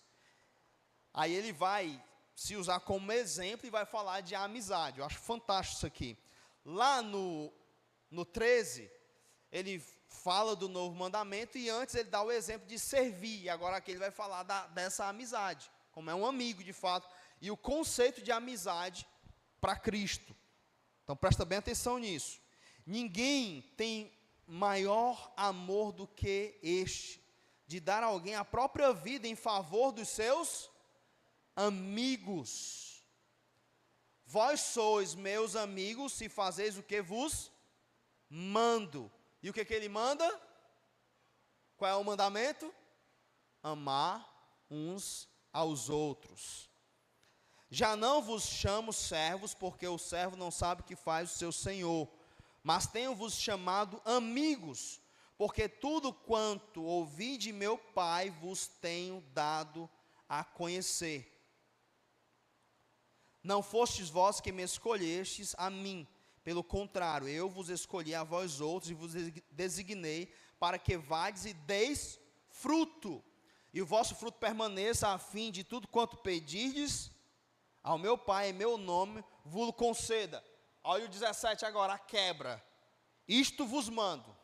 Aí ele vai se usar como exemplo e vai falar de amizade. Eu acho fantástico isso aqui. Lá no 13, ele fala do novo mandamento e antes ele dá o exemplo de servir. E agora aqui ele vai falar dessa amizade, como é um amigo de fato. E o conceito de amizade para Cristo. Então presta bem atenção nisso. Ninguém tem maior amor do que este, de dar a alguém a própria vida em favor dos seus amigos. Vós sois meus amigos se fazeis o que vos mando. E o que ele manda? Qual é o mandamento? Amar uns aos outros. Já não vos chamo servos, porque o servo não sabe o que faz o seu senhor, mas tenho-vos chamado amigos, porque tudo quanto ouvi de meu Pai vos tenho dado a conhecer. Não fostes vós que me escolhestes a mim, pelo contrário, eu vos escolhi a vós outros e vos designei para que vades e deis fruto, e o vosso fruto permaneça, a fim de tudo quanto pedirdes ao meu Pai, em meu nome, vos conceda. Olha o 17 agora, a quebra. Isto vos mando.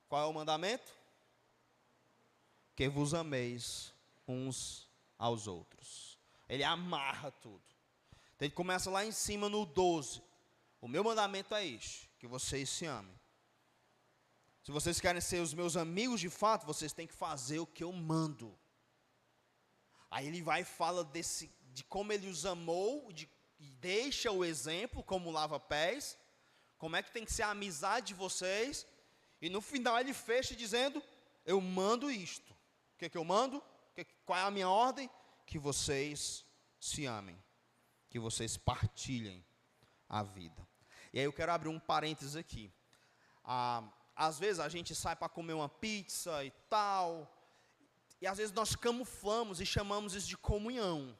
Qual é o mandamento? Que vos ameis uns aos outros. Ele amarra tudo. Então ele começa lá em cima no 12. O meu mandamento é este, que vocês se amem. Se vocês querem ser os meus amigos de fato, vocês têm que fazer o que eu mando. Aí ele vai e fala de como ele os amou, e deixa o exemplo, como lava pés, como é que tem que ser a amizade de vocês, e no final ele fecha dizendo, eu mando isto. O que eu mando? Qual é a minha ordem? Que vocês se amem, que vocês partilhem a vida. E aí eu quero abrir um parênteses aqui. Às vezes a gente sai para comer uma pizza e tal, e às vezes nós camuflamos e chamamos isso de comunhão.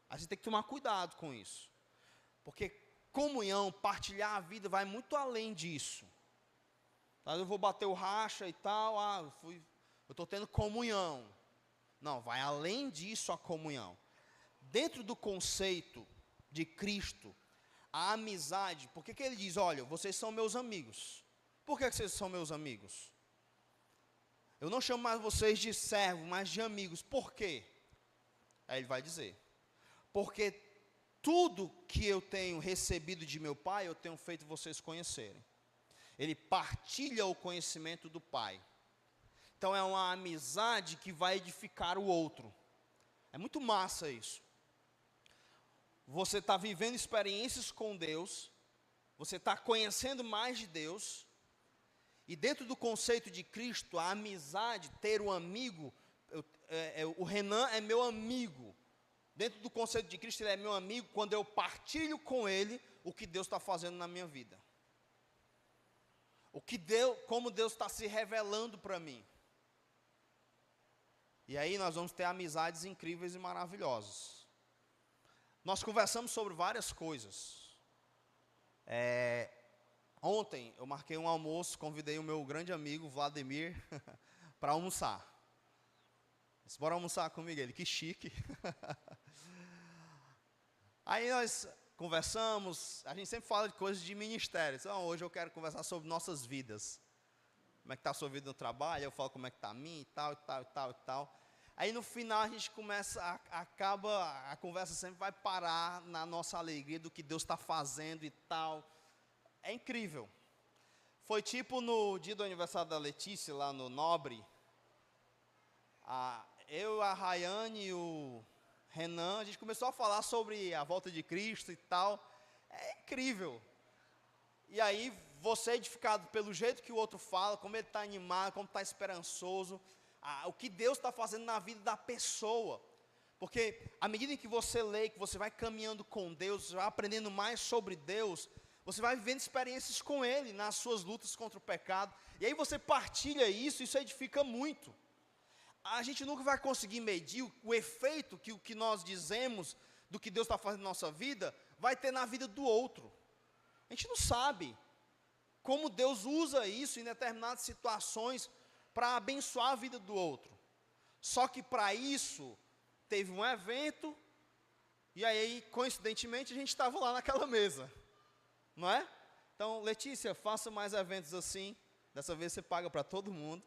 A gente tem que tomar cuidado com isso. Porque comunhão, partilhar a vida, vai muito além disso. Eu vou bater o racha e tal, eu estou tendo comunhão. Não, vai além disso a comunhão. Dentro do conceito de Cristo, a amizade, por que ele diz, olha, vocês são meus amigos. Por que vocês são meus amigos? Eu não chamo mais vocês de servo, mas de amigos. Por quê? Aí ele vai dizer, porque tudo que eu tenho recebido de meu Pai, eu tenho feito vocês conhecerem. Ele partilha o conhecimento do Pai. Então é uma amizade que vai edificar o outro. É muito massa isso. Você está vivendo experiências com Deus, você está conhecendo mais de Deus, e dentro do conceito de Cristo, a amizade, ter um amigo, o Renan é meu amigo. Dentro do conceito de Cristo, ele é meu amigo quando eu partilho com ele o que Deus está fazendo na minha vida. Como Deus está se revelando para mim. E aí nós vamos ter amizades incríveis e maravilhosas. Nós conversamos sobre várias coisas. Ontem eu marquei um almoço, convidei o meu grande amigo Vladimir para almoçar. Disse, bora almoçar comigo, ele, que chique. Aí nós conversamos, a gente sempre fala de coisas de ministério. Então, hoje eu quero conversar sobre nossas vidas. Como é que está a sua vida no trabalho, eu falo como é que está a minha e tal, e tal, e tal, e tal. Aí no final a gente a conversa sempre vai parar na nossa alegria do que Deus está fazendo e tal. É incrível. Foi tipo no dia do aniversário da Letícia, lá no Nobre. Eu, a Rayane e o Renan, a gente começou a falar sobre a volta de Cristo e tal. É incrível. E aí, você é edificado pelo jeito que o outro fala, como ele está animado, como está esperançoso, o que Deus está fazendo na vida da pessoa. Porque à medida em que você lê, que você vai caminhando com Deus, você vai aprendendo mais sobre Deus, você vai vivendo experiências com Ele, nas suas lutas contra o pecado. E aí você partilha isso edifica muito. A gente nunca vai conseguir medir o efeito que o que nós dizemos do que Deus está fazendo na nossa vida, vai ter na vida do outro. A gente não sabe como Deus usa isso em determinadas situações para abençoar a vida do outro. Só que para isso, teve um evento, e aí, coincidentemente, a gente estava lá naquela mesa. Não é? Então, Letícia, faça mais eventos assim. Dessa vez você paga para todo mundo.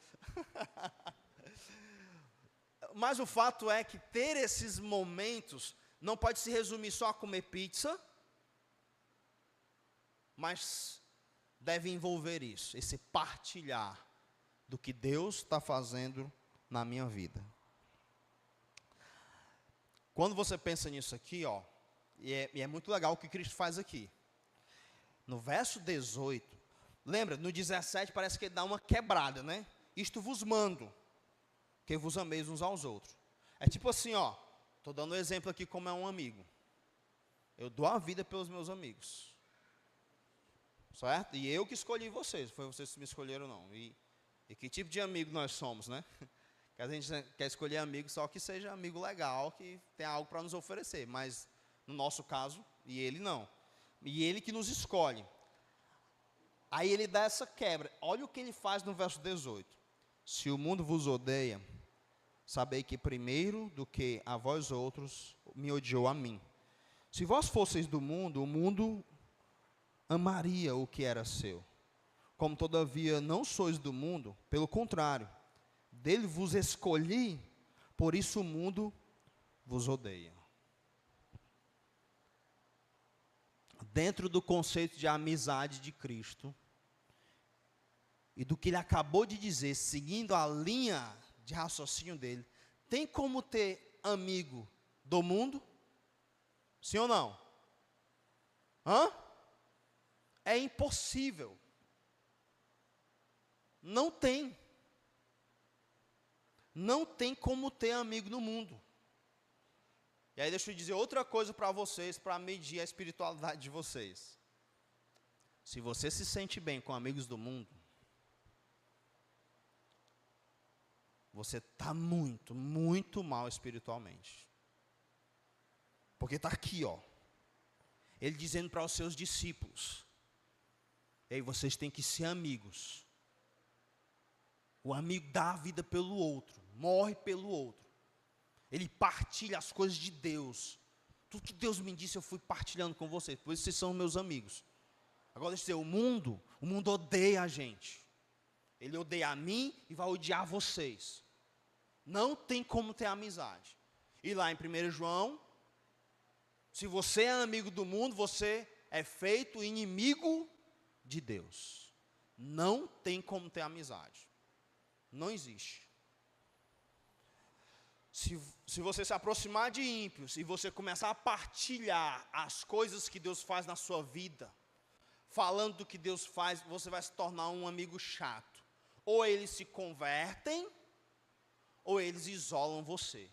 Mas o fato é que ter esses momentos não pode se resumir só a comer pizza, mas deve envolver isso, esse partilhar do que Deus está fazendo na minha vida. Quando você pensa nisso aqui, ó, e é muito legal o que Cristo faz aqui. No verso 18, lembra, no 17 parece que ele dá uma quebrada, né? Isto vos mando, que vos ameis uns aos outros. É tipo assim, ó, estou dando um exemplo aqui como é um amigo. Eu dou a vida pelos meus amigos. Certo? E eu que escolhi vocês, foi vocês que me escolheram não. E que tipo de amigo nós somos, né? Que a gente quer escolher amigo só que seja amigo legal, que tenha algo para nos oferecer. Mas no nosso caso, e ele não. E ele que nos escolhe. Aí ele dá essa quebra. Olha o que ele faz no verso 18. Se o mundo vos odeia, sabei que primeiro do que a vós outros, me odiou a mim. Se vós fosseis do mundo, o mundo amaria o que era seu. Como todavia não sois do mundo, pelo contrário, dele vos escolhi, por isso o mundo vos odeia. Dentro do conceito de amizade de Cristo, e do que ele acabou de dizer, seguindo a linha de raciocínio dele, tem como ter amigo do mundo? Sim ou não? Hã? É impossível. Não tem. Não tem como ter amigo no mundo. E aí deixa eu dizer outra coisa para vocês, para medir a espiritualidade de vocês. Se você se sente bem com amigos do mundo, você está muito, muito mal espiritualmente. Porque está aqui, ó. Ele dizendo para os seus discípulos, e aí vocês têm que ser amigos. O amigo dá a vida pelo outro, morre pelo outro. Ele partilha as coisas de Deus. Tudo que Deus me disse eu fui partilhando com vocês, por isso vocês são meus amigos. Agora deixa eu dizer, o mundo odeia a gente. Ele odeia a mim e vai odiar vocês. Não tem como ter amizade. E lá em 1 João, se você é amigo do mundo, você é feito inimigo de Deus. Não tem como ter amizade. Não existe. Se você se aproximar de ímpios e você começar a partilhar as coisas que Deus faz na sua vida, falando do que Deus faz, você vai se tornar um amigo chato. Ou eles se convertem, ou eles isolam você.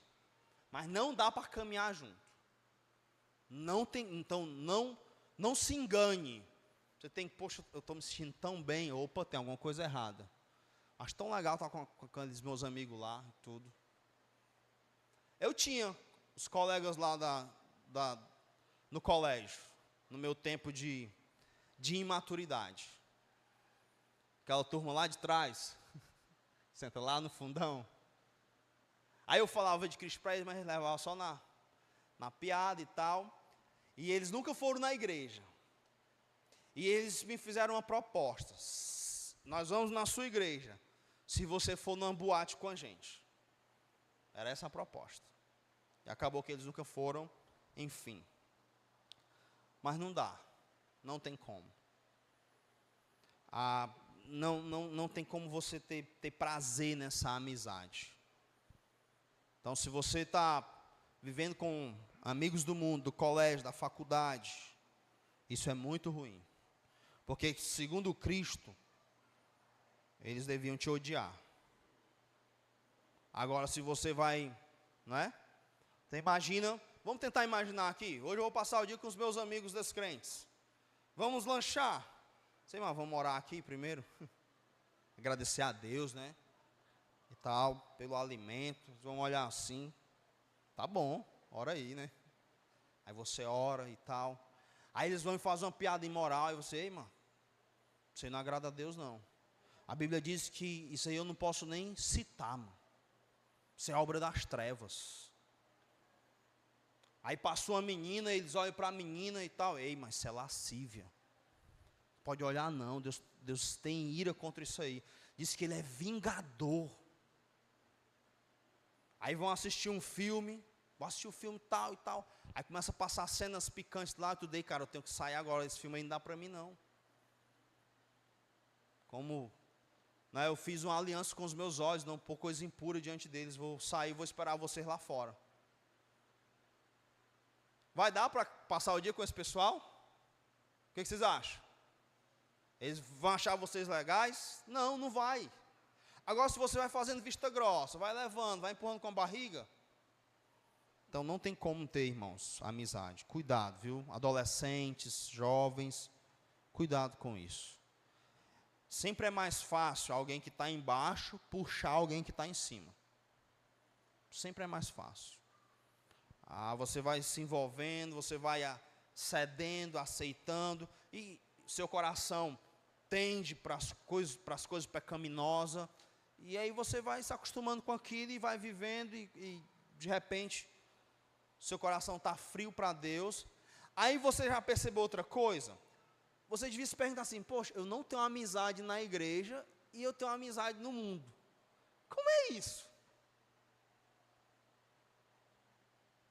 Mas não dá para caminhar junto. Não tem, então não se engane. Você tem que, poxa, eu estou me sentindo tão bem, opa, tem alguma coisa errada. Acho tão legal estar com aqueles meus amigos lá e tudo. Eu tinha os colegas lá no colégio, no meu tempo de imaturidade. Aquela turma lá de trás, senta lá no fundão. Aí eu falava de Cristo para eles, mas eles levavam só na piada e tal. E eles nunca foram na igreja. E eles me fizeram uma proposta. Nós vamos na sua igreja, se você for numa boate com a gente. Era essa a proposta. E acabou que eles nunca foram, enfim. Mas não dá. Não tem como. Não tem como você ter prazer nessa amizade. Então, se você está vivendo com amigos do mundo, do colégio, da faculdade, isso é muito ruim. Porque, segundo Cristo, eles deviam te odiar. Agora, se você vai, não é? Você imagina, vamos tentar imaginar aqui. Hoje eu vou passar o dia com os meus amigos descrentes. Vamos lanchar. Sei lá, vamos orar aqui primeiro. Agradecer a Deus, né? E tal, pelo alimento. Vamos olhar assim. Tá bom, ora aí, né? Aí você ora e tal. Aí eles vão fazer uma piada imoral. E você, ei, mano, você não agrada a Deus, não. A Bíblia diz que isso aí eu não posso nem citar, mano. Isso é obra das trevas. Aí passou uma menina, eles olham para a menina e tal. Ei, mas isso é lascívia. Pode olhar não, Deus tem ira contra isso aí. Diz que Ele é vingador. Aí vão assistir um filme, tal e tal. Aí começa a passar cenas picantes lá, tudo aí, cara, eu tenho que sair agora, esse filme aí não dá para mim não. Como, né, eu fiz uma aliança com os meus olhos, não pôr coisa impura diante deles, vou sair, vou esperar vocês lá fora. Vai dar para passar o dia com esse pessoal? O que vocês acham? Eles vão achar vocês legais? Não, não vai. Agora, se você vai fazendo vista grossa, vai levando, vai empurrando com a barriga, então não tem como ter, irmãos, amizade. Cuidado, viu? Adolescentes, jovens, cuidado com isso. Sempre é mais fácil alguém que está embaixo puxar alguém que está em cima. Sempre é mais fácil. Você vai se envolvendo, você vai cedendo, aceitando, e seu coração tende para as coisas pecaminosas, e aí você vai se acostumando com aquilo e vai vivendo, e de repente, seu coração está frio para Deus. Aí você já percebeu outra coisa? Você devia se perguntar assim, poxa, eu não tenho amizade na igreja, e eu tenho amizade no mundo. Como é isso?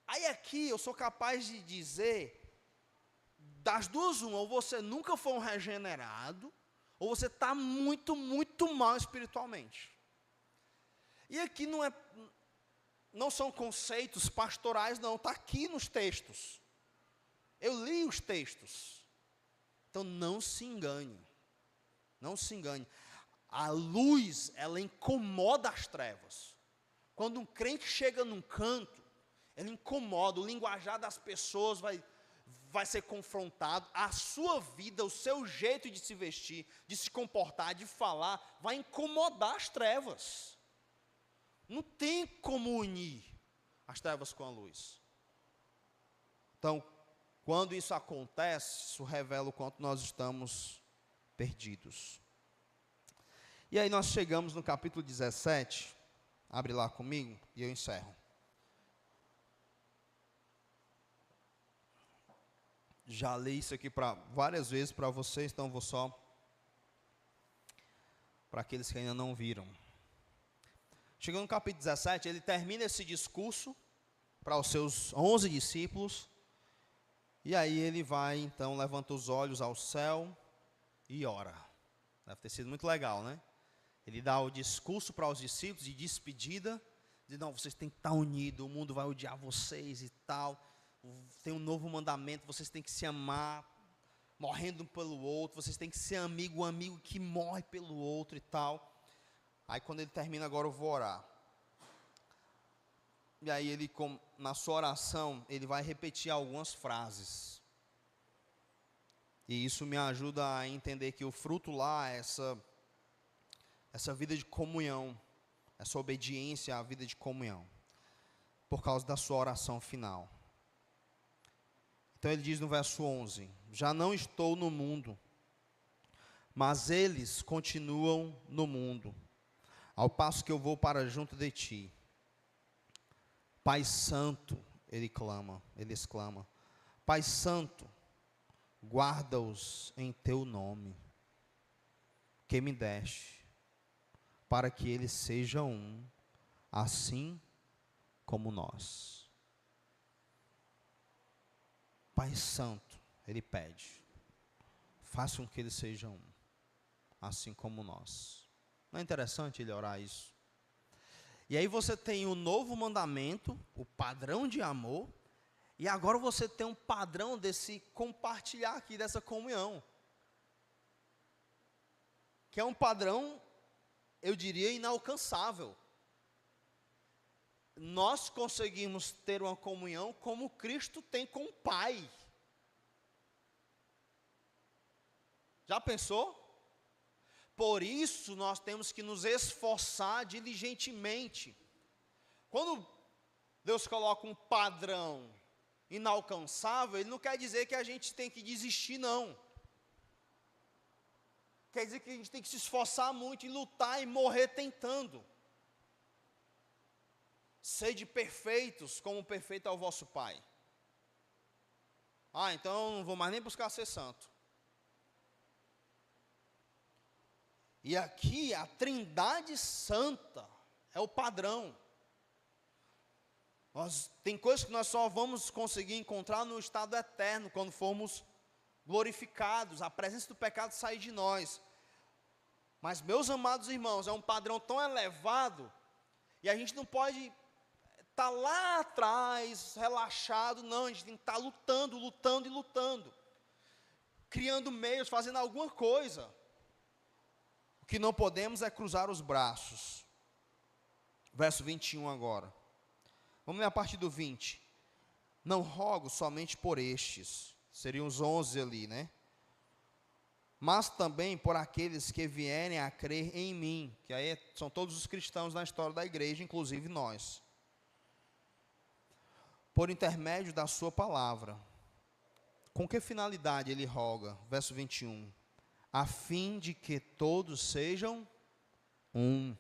Aí aqui eu sou capaz de dizer, das duas uma, ou você nunca foi um regenerado, ou você está muito, muito mal espiritualmente. E aqui não são conceitos pastorais, não, está aqui nos textos. Eu li os textos. Então não se engane. Não se engane. A luz, ela incomoda as trevas. Quando um crente chega num canto, ela incomoda, o linguajar das pessoas vai ser confrontado, a sua vida, o seu jeito de se vestir, de se comportar, de falar, vai incomodar as trevas. Não tem como unir as trevas com a luz. Então, quando isso acontece, isso revela o quanto nós estamos perdidos. E aí nós chegamos no capítulo 17, abre lá comigo e eu encerro. Já li isso aqui várias vezes para vocês, então vou só para aqueles que ainda não viram. Chegando no capítulo 17, ele termina esse discurso para os seus 11 discípulos, e aí ele vai, então, levanta os olhos ao céu e ora. Deve ter sido muito legal, né? Ele dá o discurso para os discípulos de despedida, diz, não, vocês têm que estar unidos, o mundo vai odiar vocês e tal, tem um novo mandamento, vocês têm que se amar, morrendo um pelo outro, vocês têm que ser amigo, um amigo que morre pelo outro e tal. Aí quando ele termina, agora eu vou orar. E aí ele, na sua oração, ele vai repetir algumas frases. E isso me ajuda a entender que o fruto lá é essa vida de comunhão, essa obediência à vida de comunhão, por causa da sua oração final. Então ele diz no verso 11, já não estou no mundo, mas eles continuam no mundo, ao passo que eu vou para junto de ti. Pai Santo, ele exclama, Pai Santo, guarda-os em teu nome, que me deste, para que eles sejam um, assim como nós. Pai Santo, Ele pede, faça com que eles sejam um, assim como nós. Não é interessante Ele orar isso? E aí você tem o novo mandamento, o padrão de amor, e agora você tem um padrão desse compartilhar aqui, dessa comunhão. Que é um padrão, eu diria, inalcançável. Nós conseguimos ter uma comunhão como Cristo tem com o Pai. Já pensou? Por isso nós temos que nos esforçar diligentemente. Quando Deus coloca um padrão inalcançável, Ele não quer dizer que a gente tem que desistir, não. Quer dizer que a gente tem que se esforçar muito e lutar e morrer tentando. Sede perfeitos, como perfeito é o vosso Pai. Então não vou mais nem buscar ser santo. E aqui a Trindade Santa é o padrão. Tem coisas que nós só vamos conseguir encontrar no estado eterno, quando formos glorificados, a presença do pecado sair de nós. Mas, meus amados irmãos, é um padrão tão elevado, e a gente não pode estar lá atrás, relaxado, não, a gente tem que estar lutando, lutando e lutando, criando meios, fazendo alguma coisa. O que não podemos é cruzar os braços. Verso 21 agora. Vamos ler a partir do 20. Não rogo somente por estes, seriam os 11 ali, né? Mas também por aqueles que vierem a crer em mim, que aí são todos os cristãos na história da igreja, inclusive nós. Por intermédio da sua palavra. Com que finalidade ele roga? Verso 21. A fim de que todos sejam um.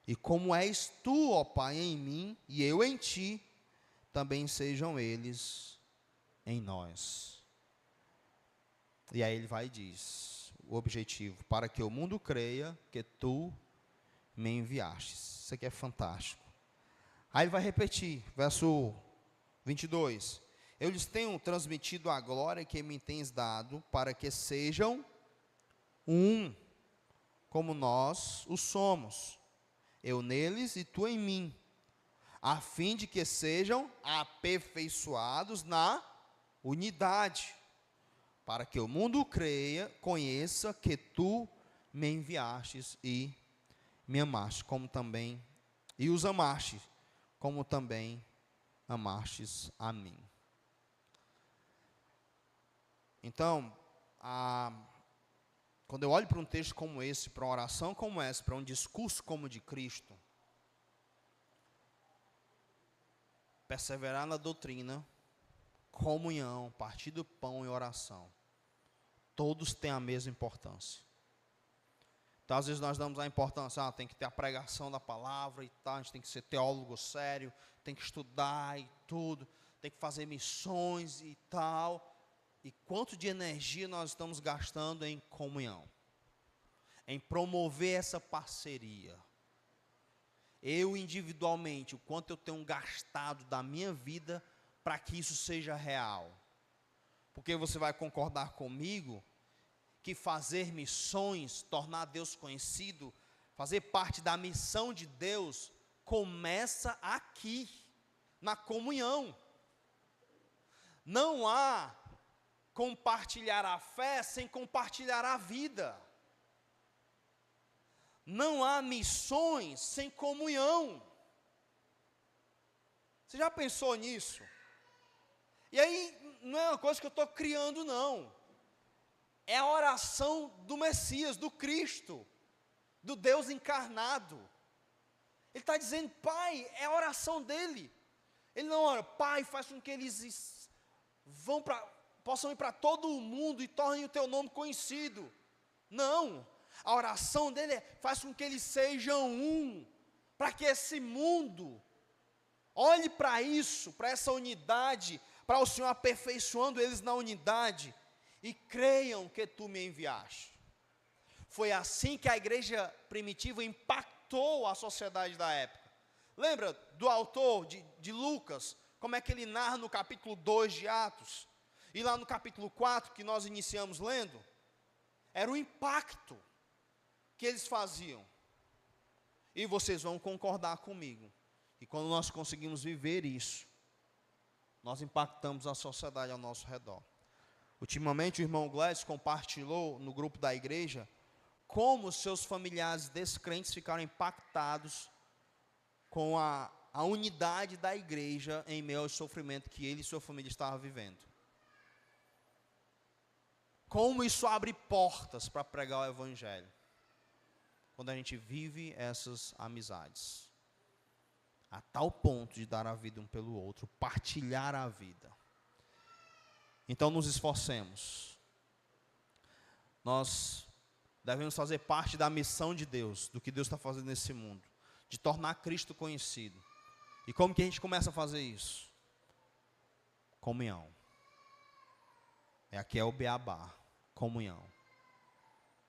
E como és tu, ó Pai, em mim, e eu em ti, também sejam eles em nós. E aí ele vai e diz, o objetivo, para que o mundo creia que tu me enviastes. Isso aqui é fantástico. Aí ele vai repetir, verso 22. Eu lhes tenho transmitido a glória que me tens dado, para que sejam um, como nós o somos. Eu neles e tu em mim, a fim de que sejam aperfeiçoados na unidade, para que o mundo creia, conheça que tu me enviastes e me amaste, como também, e os amaste, como também amastes a mim. Então, quando eu olho para um texto como esse, para uma oração como essa, para um discurso como o de Cristo, perseverar na doutrina, comunhão, partir do pão e oração, todos têm a mesma importância. Então, às vezes nós damos a importância, tem que ter a pregação da palavra e tal, a gente tem que ser teólogo sério, tem que estudar e tudo, tem que fazer missões e tal. E quanto de energia nós estamos gastando em comunhão, em promover essa parceria. Eu individualmente, o quanto eu tenho gastado da minha vida para que isso seja real. Porque você vai concordar comigo que fazer missões, tornar Deus conhecido, fazer parte da missão de Deus, começa aqui, na comunhão. Não há compartilhar a fé sem compartilhar a vida. Não há missões sem comunhão. Você já pensou nisso? E aí, não é uma coisa que eu estou criando, não. É a oração do Messias, do Cristo, do Deus encarnado. Ele está dizendo, Pai, é a oração dele. Ele não ora, Pai, faz com que eles possam ir para todo o mundo e tornem o teu nome conhecido. Não, a oração dele faz com que eles sejam um, para que esse mundo olhe para isso, para essa unidade, para o Senhor aperfeiçoando eles na unidade, e creiam que tu me enviaste. Foi assim que a igreja primitiva impactou a sociedade da época. Lembra do autor de Lucas, como é que ele narra no capítulo 2 de Atos? E lá no capítulo 4, que nós iniciamos lendo, era o impacto que eles faziam. E vocês vão concordar comigo. E quando nós conseguimos viver isso, nós impactamos a sociedade ao nosso redor. Ultimamente o irmão Gladys compartilhou no grupo da igreja como seus familiares descrentes ficaram impactados com a unidade da igreja em meio ao sofrimento que ele e sua família estavam vivendo. Como isso abre portas para pregar o evangelho, quando a gente vive essas amizades, a tal ponto de dar a vida um pelo outro, partilhar a vida. Então nos esforcemos. Nós devemos fazer parte da missão de Deus, do que Deus está fazendo nesse mundo, de tornar Cristo conhecido. E como que a gente começa a fazer isso? Comunhão. Aqui é o beabá, comunhão.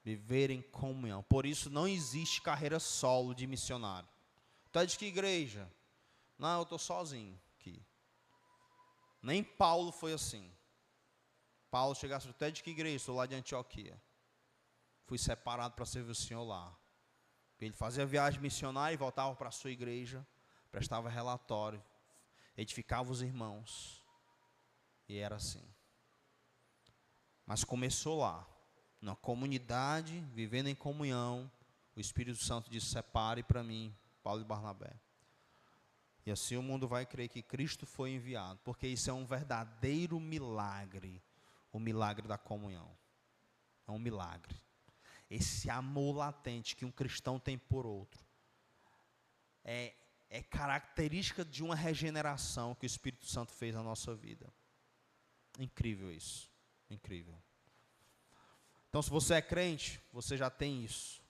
Viver em comunhão. Por isso não existe carreira solo de missionário. Tu é de que igreja? Não, eu estou sozinho aqui. Nem Paulo foi assim. Paulo chegasse, tu é de que igreja? Estou lá de Antioquia. Fui separado para servir o Senhor lá. Ele fazia viagem missionária e voltava para a sua igreja, prestava relatório, edificava os irmãos. E era assim. Mas começou lá, na comunidade, vivendo em comunhão. O Espírito Santo disse, separe para mim, Paulo e Barnabé. E assim o mundo vai crer que Cristo foi enviado, porque isso é um verdadeiro milagre, o milagre da comunhão. É um milagre. Esse amor latente que um cristão tem por outro, é característica de uma regeneração que o Espírito Santo fez na nossa vida. Incrível isso, incrível. Então, se você é crente, você já tem isso.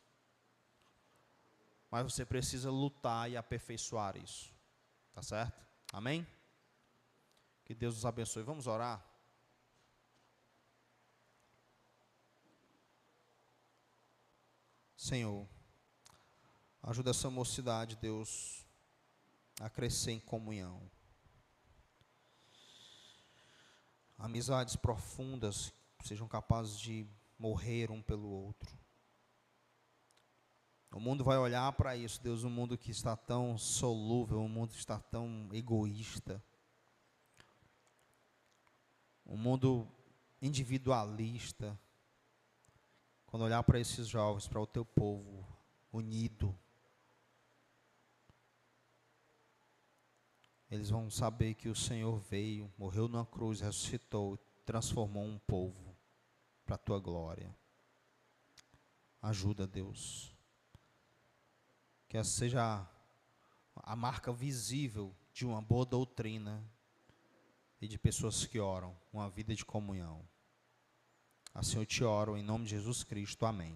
Mas você precisa lutar e aperfeiçoar isso. Tá certo? Amém? Que Deus nos abençoe. Vamos orar? Senhor, ajuda essa mocidade, Deus, a crescer em comunhão. Amizades profundas, sejam capazes de morrer um pelo outro. O mundo vai olhar para isso, Deus, um mundo que está tão solúvel, um mundo que está tão egoísta, um mundo individualista. Quando olhar para esses jovens, para o teu povo unido, eles vão saber que o Senhor veio, morreu numa cruz, ressuscitou, transformou um povo para a tua glória. Ajuda, Deus. Que essa seja a marca visível de uma boa doutrina e de pessoas que oram, uma vida de comunhão. Assim eu te oro em nome de Jesus Cristo. Amém.